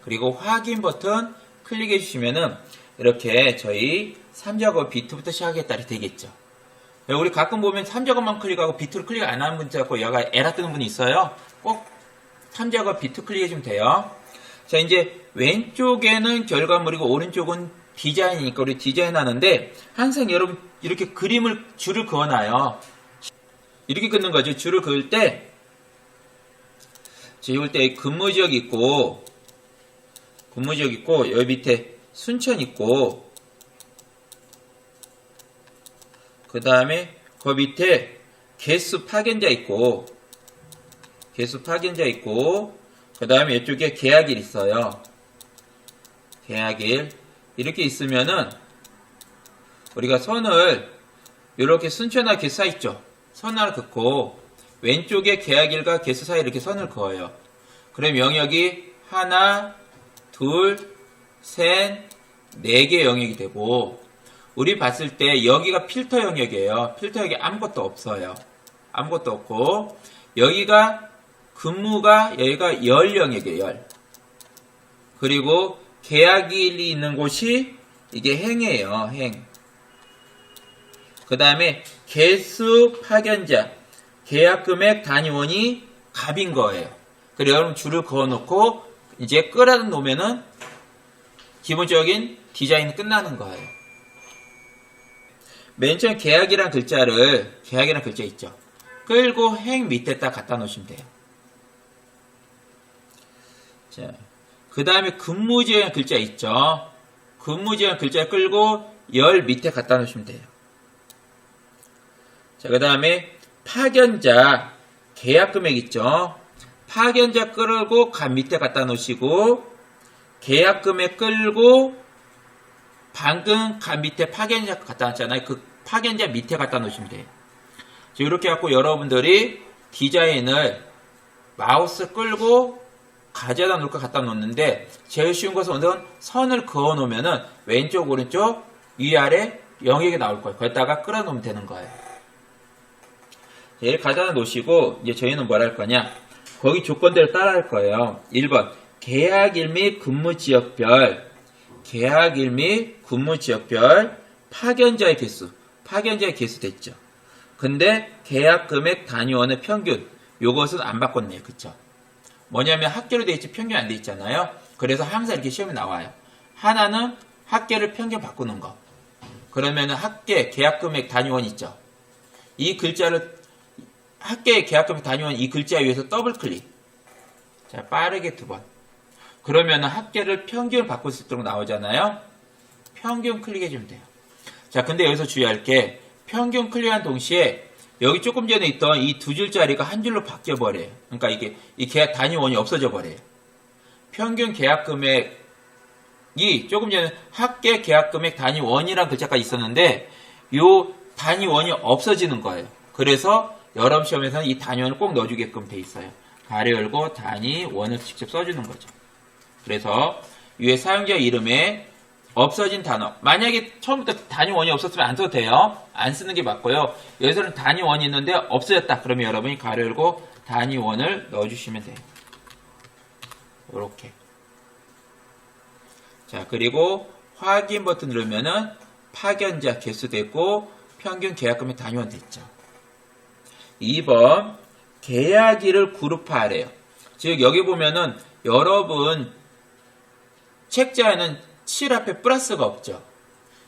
그리고 확인 버튼 클릭해 주시면은 이렇게 저희 3작업 B2부터 시작하겠다 되겠죠. 우리 가끔 보면 3작업만 클릭하고 B2를 클릭 안 하는 분이 있고 얘가 에러 뜨는 분이 있어요. 꼭 3작업 B2 클릭해 주면 돼요. 자, 이제 왼쪽에는 결과물이고 오른쪽은 디자인이니까 우리 디자인 하는데 항상 여러분 이렇게 줄을 그어놔요. 이렇게 긋는 거죠. 줄을 그을 때 이럴 때 근무지역 있고 여기 밑에 순천 있고 그 다음에 그 밑에 개수 파견자 있고 그 다음에 이쪽에 계약일 있어요. 계약일 이렇게 있으면은 우리가 선을 이렇게 순천하고 개수 사이 있죠. 선 하나 긋고 왼쪽에 계약일과 개수 사이 이렇게 선을 그어요. 그럼 영역이 하나, 둘, 셋, 4개 영역이 되고 우리 봤을 때 여기가 필터 영역이에요. 필터 영역에 아무것도 없어요. 아무것도 없고 여기가 근무가 여기가 열 영역이에요. 열. 그리고 계약일이 있는 곳이 이게 행이에요. 행. 그 다음에 개수 파견자 계약금액 단위원이 갑인 거예요. 그리고 여러분 줄을 그어놓고 이제 끌어다 놓으면은 기본적인 디자인이 끝나는 거예요. 맨 처음 계약이란 글자 있죠. 끌고 행 밑에다 갖다 놓으시면 돼요. 자, 그 다음에 근무지연 글자 있죠. 근무지연 글자 끌고 열 밑에 갖다 놓으시면 돼요. 자, 그 다음에 파견자 계약금액 있죠. 파견자 끌고 간 밑에 갖다 놓으시고 계약금액 끌고 방금 간 밑에 파견자 갖다 놨잖아요. 그 파견자 밑에 갖다 놓으시면 돼요. 이렇게 갖고 여러분들이 디자인을 마우스 끌고 가져다 놓을까 갖다 놓는데 제일 쉬운 것은 오늘은 선을 그어 놓으면은 왼쪽 오른쪽 위아래 영역이 나올 거예요. 거기다가 끌어 놓으면 되는 거예요. 얘를 가져다 놓으시고 이제 저희는 뭘 할 거냐? 거기 조건대로 따라 할 거예요. 1번 계약일 및 근무지역별 파견자의 개수 됐죠. 근데 계약금액 단위원의 평균 요것은 안 바꿨네요. 그쵸? 뭐냐면 합계로 돼 있지 평균 안 돼 있잖아요. 그래서 항상 이렇게 시험에 나와요. 하나는 합계를 평균 바꾸는 거. 그러면은 합계 계약금액 단위원 있죠. 이 글자를 합계 계약금액 단위원 이 글자 위에서 더블 클릭. 자, 빠르게 2번. 그러면은 합계를 평균 바꿀 수 있도록 나오잖아요. 평균 클릭해주면 돼요. 자, 근데 여기서 주의할 게 평균 클릭한 동시에 여기 조금 전에 있던 이 2줄짜리가 한 줄로 바뀌어 버려요. 그러니까 이게 이 계약 단위원이 없어져 버려요. 평균 계약금액이 조금 전에 합계 계약금액 단위원이라는 글자가 있었는데 요 단위원이 없어지는 거예요. 그래서 여러분 시험에서는 이 단위원을 꼭 넣어주게끔 돼 있어요. 가로 열고 단위원을 직접 써주는 거죠. 그래서 위에 사용자 이름에 없어진 단어. 만약에 처음부터 단위원이 없었으면 안 써도 돼요. 안 쓰는 게 맞고요. 여기서는 단위원이 있는데 없어졌다. 그러면 여러분이 가로 열고 단위원을 넣어주시면 돼요. 이렇게. 자, 그리고 확인 버튼 누르면은 파견자 개수 됐고 평균 계약금액 단위원 됐죠. 2번 계약일을 그룹화하래요. 즉 여기 보면은 여러분 책자에는 7 앞에 플러스가 없죠.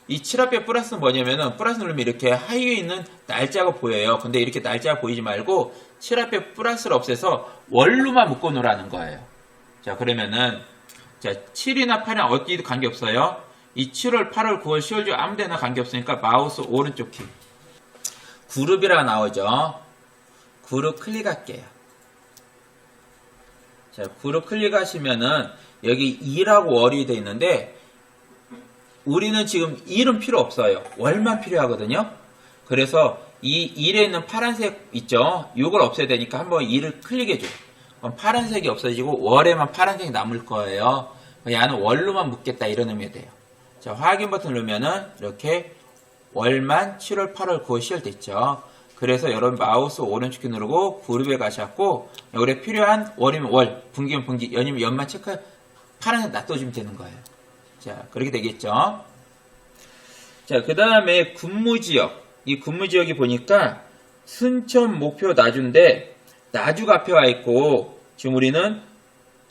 이 7 앞에 플러스는 뭐냐면은 플러스 누르면 이렇게 하위에 있는 날짜가 보여요. 근데 이렇게 날짜가 보이지 말고 7 앞에 플러스를 없애서 월로만 묶어 놓으라는 거예요. 자, 그러면은 자, 7이나 8이나 어디도 관계없어요. 이 7월, 8월, 9월, 10월 중 아무 데나 관계없으니까 마우스 오른쪽 키. 그룹이라 나오죠. 그룹 클릭할게요. 자, 그룹 클릭하시면은 여기 2라고 월이 되어 있는데 우리는 지금 1은 필요 없어요. 월만 필요하거든요. 그래서 이 1에 있는 파란색 있죠? 이걸 없애야 되니까 한번 2를 클릭해줘요. 그럼 파란색이 없어지고 월에만 파란색이 남을 거예요. 얘는 월로만 묶겠다 이런 의미가 돼요. 자, 확인 버튼 누르면은 이렇게 월만 7월, 8월, 9월, 10월 됐죠. 그래서 여러분 마우스 오른쪽 키 누르고 그룹에 가셔갖고 여기에 필요한 월이면 월, 분기면 분기, 연이면 연만 체크 파란색 놔둬주면 되는 거예요. 자, 그렇게 되겠죠. 자, 그 다음에 근무지역. 이 근무지역이 보니까 순천, 목표, 나주인데 나주가 앞에 와 있고 지금 우리는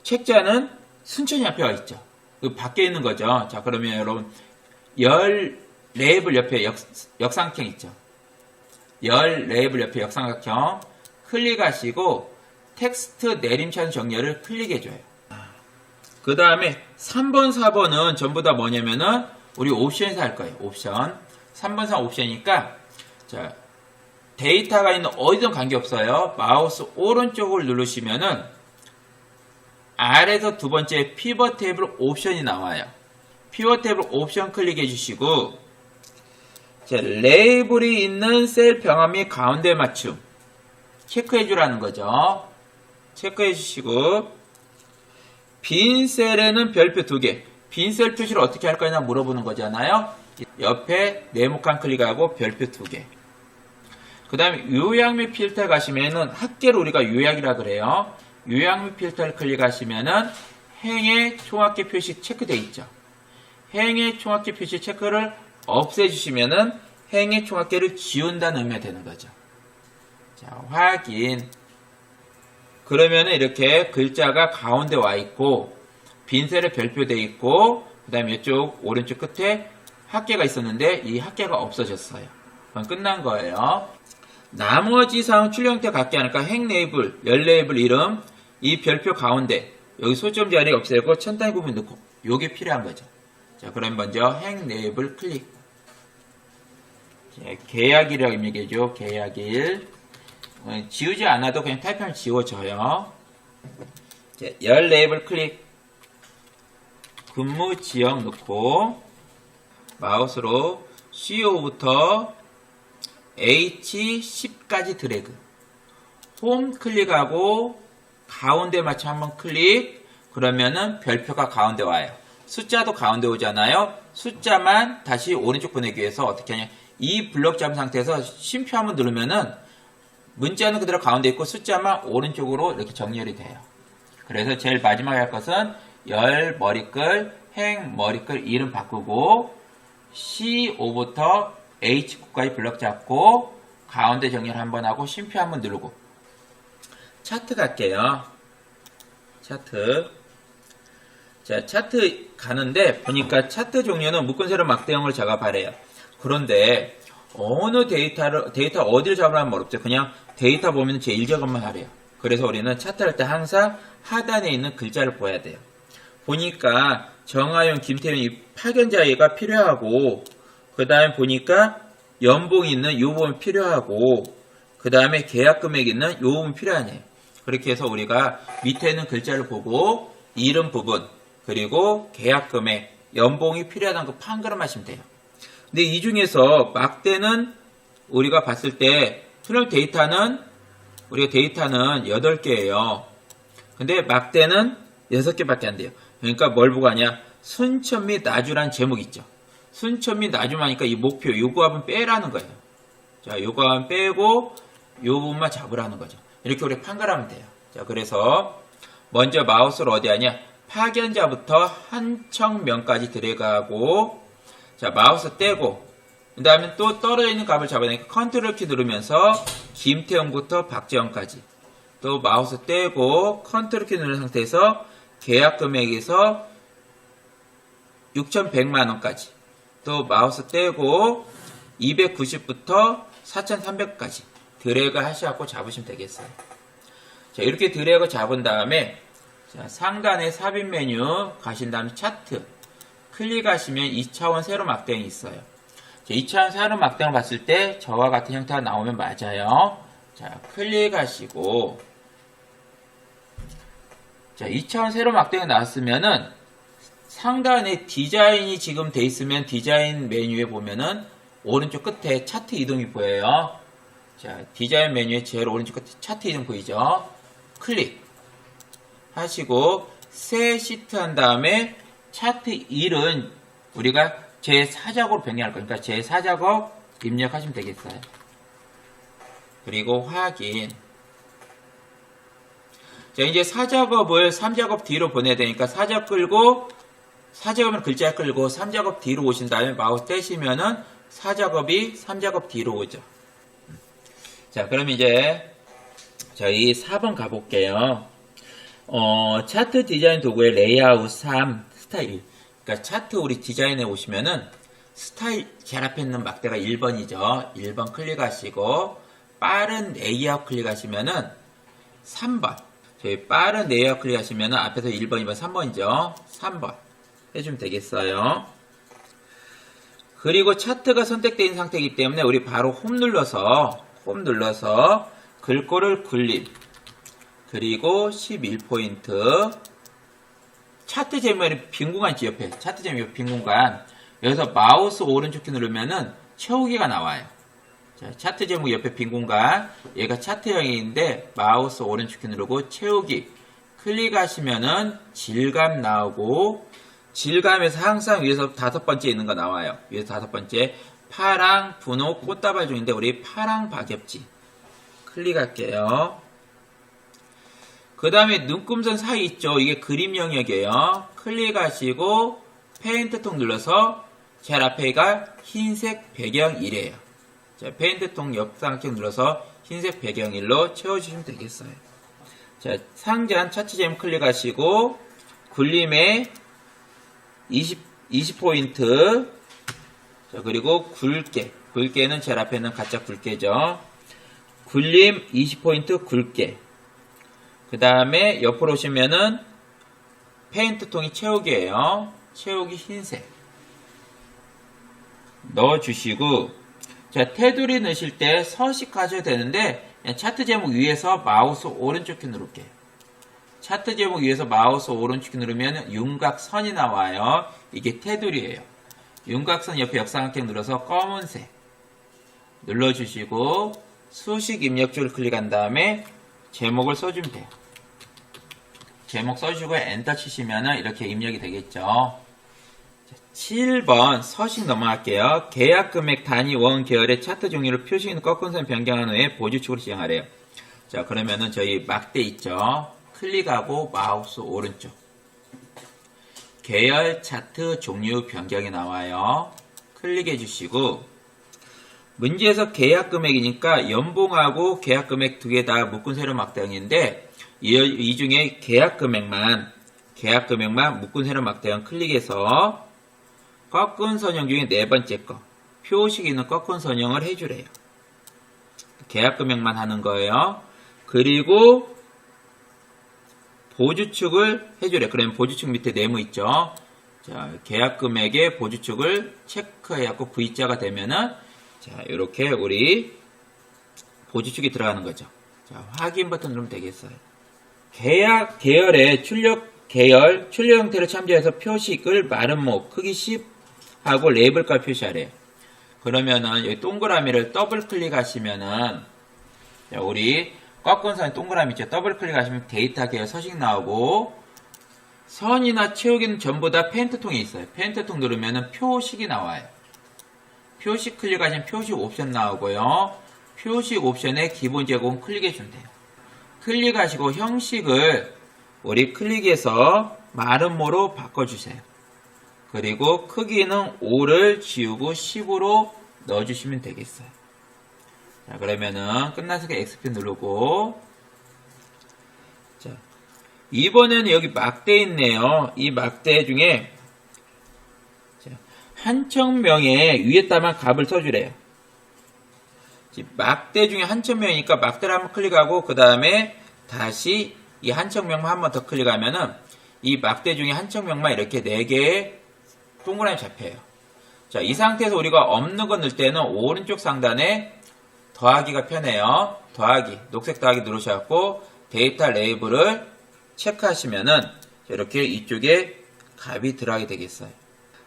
책자는 순천이 앞에 와 있죠. 그 밖에 있는 거죠. 자, 그러면 여러분 열 레이블 옆에 역삼각형 있죠. 열 레이블 옆에 역삼각형 클릭하시고 텍스트 내림찬 정렬을 클릭해줘요. 그 다음에 3번, 4번은 전부 다 뭐냐면은 우리 옵션에서 할 거예요. 옵션. 3번, 4 옵션이니까 자, 데이터가 있는 어디든 관계없어요. 마우스 오른쪽을 누르시면은 아래에서 두 번째 피벗 테이블 옵션이 나와요. 피벗 테이블 옵션 클릭해 주시고 자, 레이블이 있는 셀 병합 및 가운데 맞춤 체크해 주라는 거죠. 체크해 주시고 빈 셀에는 별표 2개. 빈 셀 표시를 어떻게 할 거냐 물어보는 거잖아요. 옆에 네모칸 클릭하고 별표 2개. 그 다음에 요약 및 필터 가시면은 합계를 우리가 요약이라 그래요. 요약 및 필터를 클릭하시면은 행의 총합계 표시 체크되어 있죠. 행의 총합계 표시 체크를 없애주시면은 행의 총합계를 지운다는 의미가 되는 거죠. 자, 확인. 그러면은 이렇게 글자가 가운데 와 있고 빈셀에 별표되어 있고 그 다음에 이쪽 오른쪽 끝에 합계가 있었는데 이 합계가 없어졌어요. 그럼 끝난 거예요. 나머지 사항 출력 형태 같게 하니까 행 레이블, 열 레이블 이름, 이 별표 가운데 여기 소점 자리 없애고 천 단위 부분 넣고 요게 필요한 거죠. 자, 그럼 먼저 행 레이블 클릭. 자, 계약일이라고 입력해줘. 계약일. 지우지 않아도 그냥 타이핑을 지워져요. 자, 열 레이블 클릭. 근무 지역 넣고 마우스로 C5부터 H10까지 드래그. 홈 클릭하고 가운데 맞춰 한번 클릭. 그러면은 별표가 가운데 와요. 숫자도 가운데 오잖아요. 숫자만 다시 오른쪽 보내기 위해서 어떻게 하냐. 이 블럭 잡은 상태에서 쉼표 한번 누르면은 문자는 그대로 가운데 있고 숫자만 오른쪽으로 이렇게 정렬이 돼요. 그래서 제일 마지막에 할 것은 열 머리글, 행 머리글 이름 바꾸고 C5부터 H9까지 블럭 잡고 가운데 정렬 한번 하고 쉼표 한번 누르고 차트 갈게요. 차트. 자, 차트 가는데 보니까 차트 종류는 묶은세로 막대형을 작업하래요. 그런데 어느 데이터 어디를 작업하면 어렵죠. 그냥 데이터 보면 제1 작업만 하래요. 그래서 우리는 차트 할 때 항상 하단에 있는 글자를 보아야 돼요. 보니까 정하윤, 김태윤 이 파견자가 필요하고 그 다음에 보니까 연봉이 있는 이 부분 필요하고 그 다음에 계약 금액이 있는 이 부분 필요하네요. 그렇게 해서 우리가 밑에 있는 글자를 보고 이름 부분 그리고 계약 금액, 연봉이 필요하다는 거 판가름하시면 돼요. 근데 이 중에서 막대는 우리가 봤을 때 출력 데이터는 우리가 데이터는 8개예요. 근데 막대는 6개밖에 안 돼요. 그러니까 뭘 보고 하냐? 순천 및 나주란 제목 있죠. 순천 및 나주만 하니까 이 목표 요거 한번 빼라는 거예요. 자, 요거 한번 빼고 요 부분만 잡으라는 거죠. 이렇게 우리 판가르하면 돼요. 자, 그래서 먼저 마우스를 어디 하냐? 파견자부터 한청명까지 드래그하고 자, 마우스 떼고 그 다음에 또 떨어져 있는 값을 잡아내니까 컨트롤 키 누르면서 김태형부터 박재형까지 또 마우스 떼고 컨트롤 키 누른 상태에서 계약 금액에서 6,100만원까지 또 마우스 떼고 290부터 자, 상단에 삽입 메뉴 가신 다음에 차트 클릭하시면 2차원 세로 막대형이 있어요. 자, 2차원 세로 막대형을 봤을 때 저와 같은 형태가 나오면 맞아요. 자, 클릭하시고 자, 2차원 세로 막대형이 나왔으면은 상단에 디자인이 지금 돼 있으면 디자인 메뉴에 보면은 오른쪽 끝에 차트 이동이 보여요. 자, 디자인 메뉴의 제일 오른쪽 끝에 차트 이동 보이죠? 클릭 하시고 새 시트 한 다음에 차트 1은 우리가 제4작업으로 변경할 거니까 제4작업 입력하시면 되겠어요. 그리고 확인. 자, 이제 4작업을 3작업 뒤로 보내야 되니까 4작업 끌고 4작업은 글자 끌고 3작업 뒤로 오신 다음에 마우스 떼시면은 4작업이 3작업 뒤로 오죠. 자, 그럼 이제 저희 4번 가볼게요. 차트 디자인 도구의 레이아웃 3 스타일. 그러니까 차트 우리 디자인에 오시면은 스타일 제일 앞에 있는 막대가 1번이죠. 1번 클릭하시고 빠른 레이아웃 클릭하시면은 3번. 저희 빠른 레이아웃 클릭하시면은 앞에서 1번, 2번, 3번이죠. 3번 해주면 되겠어요. 그리고 차트가 선택되어 있는 상태이기 때문에 우리 바로 홈 눌러서 글꼴을 굴림. 그리고 11포인트. 차트 제목에 빈 공간 있지, 옆에. 차트 제목에 빈 공간. 여기서 마우스 오른쪽 키 누르면은 채우기가 나와요. 자, 차트 제목 옆에 빈 공간. 얘가 차트형인데 마우스 오른쪽 키 누르고 채우기. 클릭하시면은 질감 나오고, 질감에서 항상 위에서 5번째 있는 거 나와요. 위에서 5번째. 파랑, 분홍, 꽃다발 중인데 우리 파랑 박엽지. 클릭할게요. 그 다음에 눈금선 사이 있죠. 이게 그림 영역이에요. 클릭하시고 페인트통 눌러서 제일 앞에가 흰색 배경 1이에요. 자, 페인트통 옆상향 눌러서 흰색 배경 1로 채워주시면 되겠어요. 자, 상단 차트 제목 클릭하시고 굴림에 20포인트. 자, 그리고 굵게. 굵게는 제일 앞에 있는 가짜 굵게죠. 굴림 20포인트 굵게. 그 다음에 옆으로 오시면은 페인트 통이 채우기예요. 채우기 흰색. 넣어주시고, 자, 테두리 넣으실 때 서식하셔야 되는데, 차트 제목 위에서 마우스 오른쪽 키 누를게요. 차트 제목 위에서 마우스 오른쪽 키 누르면 윤곽선이 나와요. 이게 테두리예요. 윤곽선 옆에 역삼각형 눌러서 검은색 눌러주시고 수식 입력줄을 클릭한 다음에 제목을 써주면 돼요. 제목 써주시고 엔터 치시면 이렇게 입력이 되겠죠. 7번 서식 넘어갈게요. 계약 금액 단위 원 계열의 차트 종류를 표시인 꺾은 선 변경한 후에 보조축으로 지정하래요. 자, 그러면은 저희 막대 있죠. 클릭하고 마우스 오른쪽. 계열 차트 종류 변경이 나와요. 클릭해 주시고 문제에서 계약 금액이니까 연봉하고 계약 금액 두 개 다 묶은 세로 막대형인데 이 중에 계약 금액만 묶은 세로 막대형 클릭해서 꺾은 선형 중에 네 번째 거 표식 있는 꺾은 선형을 해주래요. 계약 금액만 하는 거예요. 그리고 보주축을 해주래. 그러면 보주축 밑에 네모 있죠. 자, 계약 금액의 보주축을 체크해갖고 V자가 되면은 자, 이렇게 우리 보주축이 들어가는 거죠. 자, 확인 버튼 누르면 되겠어요. 계약 계열의 출력 형태를 참조해서 표식을 마름모 크기 10 하고 레이블과 표시하래요. 그러면은 여기 동그라미를 더블 클릭하시면은 자, 우리 꺾은 선 동그라미 있죠. 더블 클릭하시면 데이터 계열 서식 나오고 선이나 채우기는 전부 다 페인트통에 있어요. 페인트통 누르면은 표식이 나와요. 표식 클릭하시면 표식 옵션 나오고요. 표식 옵션에 기본 제공 클릭해주면 돼요. 클릭하시고 형식을 우리 클릭해서 마름모로 바꿔주세요. 그리고 크기는 5를 지우고 10으로 넣어주시면 되겠어요. 자, 그러면은 끝나서 X표 누르고 자, 이번에는 여기 막대 있네요. 이 막대 중에 한천명에 위에다만 값을 써주래요. 막대 중에 한천명이니까 막대를 한번 클릭하고 그 다음에 다시 이 한척명만 한 번 더 클릭하면은 이 막대 중에 한척명만 이렇게 4개의 동그라미 잡혀요. 자, 이 상태에서 우리가 없는 거 넣을 때는 오른쪽 상단에 더하기가 편해요. 더하기, 녹색 더하기 누르셔갖고 데이터 레이블을 체크하시면은 이렇게 이쪽에 값이 들어가게 되겠어요.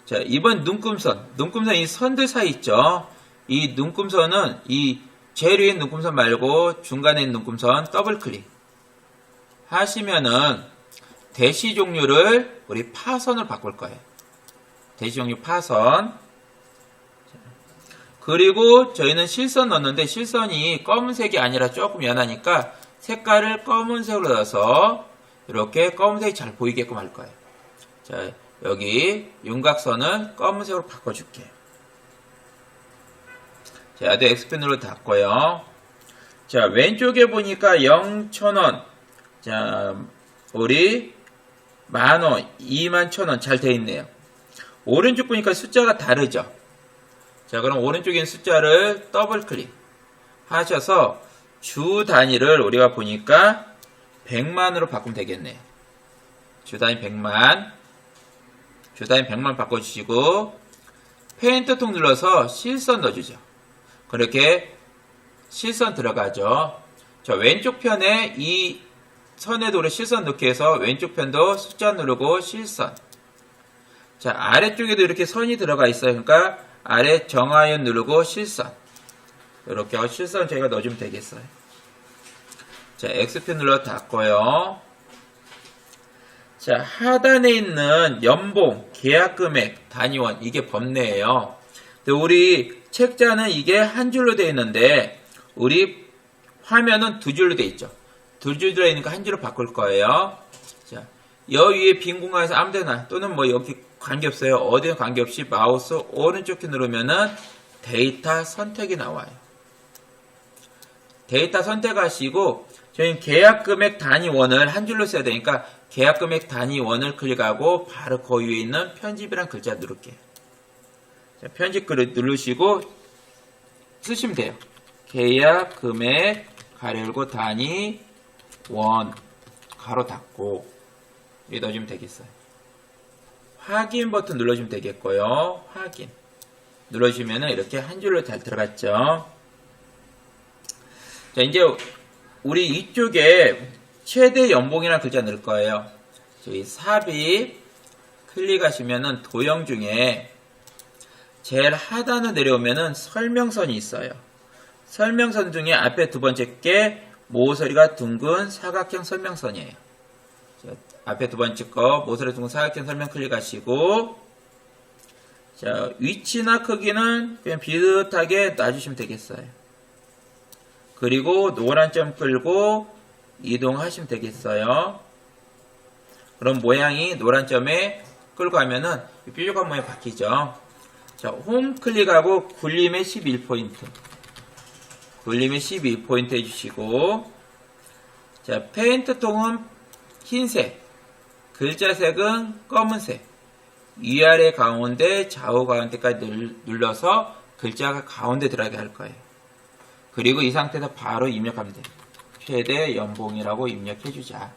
자, 이번 눈금선 이 선들 사이 있죠? 이 눈금선은 이 제일 위에 눈금선 말고 중간에 있는 눈금선 더블 클릭 하시면은 대시 종류를 우리 파선으로 바꿀 거예요. 대시 종류 파선. 그리고 저희는 실선 넣었는데 실선이 검은색이 아니라 조금 연하니까 색깔을 검은색으로 넣어서 이렇게 검은색이 잘 보이게끔 할 거예요. 자, 여기 윤곽선은 검은색으로 바꿔줄게요. 자, 아드 엑스펜 눌러 닫고요. 자, 왼쪽에 보니까 0,000원. 자, 우리 10,000원, 21,000원 잘 돼 있네요. 오른쪽 보니까 숫자가 다르죠? 자, 그럼 오른쪽에 있는 숫자를 더블 클릭 하셔서 주 단위를 우리가 보니까 100만으로 바꾸면 되겠네요. 주 단위 100만. 주 단위 100만 바꿔주시고 페인트 통 눌러서 실선 넣어주죠. 그렇게 실선 들어가죠. 자, 왼쪽 편에 이 선에도 우리 실선 넣기 해서 왼쪽 편도 숫자 누르고 실선. 자, 아래쪽에도 이렇게 선이 들어가 있어요. 그러니까 아래 정하연 누르고 실선. 이렇게 실선 저희가 넣어주면 되겠어요. 자, X표 눌러 닫고요. 자, 하단에 있는 연봉, 계약금액, 단위원, 이게 법내예요. 근데 우리 책자는 이게 한 줄로 되어 있는데 우리 화면은 두 줄로 되어 있죠. 두 줄 들어있으니까 한 줄로 바꿀 거예요. 자, 여 위에 빈 공간에서 아무데나 또는 뭐 여기 관계없어요. 어디나 관계없이 마우스 오른쪽 키 누르면은 데이터 선택이 나와요. 데이터 선택하시고 저희는 계약금액 단위원을 한 줄로 써야 되니까 계약금액 단위원을 클릭하고 바로 그 위에 있는 편집이란 글자 누를게요. 자, 편집 글을 누르시고 쓰시면 돼요. 계약금액 가로 열고 단위원 가로 닫고 여기 넣어주면 되겠어요. 확인 버튼 눌러주면 되겠고요. 확인 눌러주시면 이렇게 한 줄로 잘 들어갔죠. 자, 이제 우리 이쪽에 최대 연봉이라는 글자 넣을 거예요. 저희 삽입 클릭하시면은 도형 중에 제일 하단으로 내려오면은 설명선이 있어요. 설명선 중에 앞에 두 번째 게 모서리가 둥근 사각형 설명선이에요. 자, 앞에 두 번째 거 모서리 둥근 사각형 설명 클릭하시고 자, 위치나 크기는 그냥 비슷하게 놔주시면 되겠어요. 그리고 노란 점 끌고 이동하시면 되겠어요. 그럼 모양이 노란 점에 끌고 가면은 뾰족한 모양이 바뀌죠. 자, 홈 클릭하고 굴림에 11포인트. 굴림에 12포인트 해주시고, 자, 페인트 통은 흰색, 글자 색은 검은색, 위아래 가운데, 좌우 가운데까지 눌러서 글자가 가운데 들어가게 할 거예요. 그리고 이 상태에서 바로 입력하면 돼요. 최대 연봉이라고 입력해주자.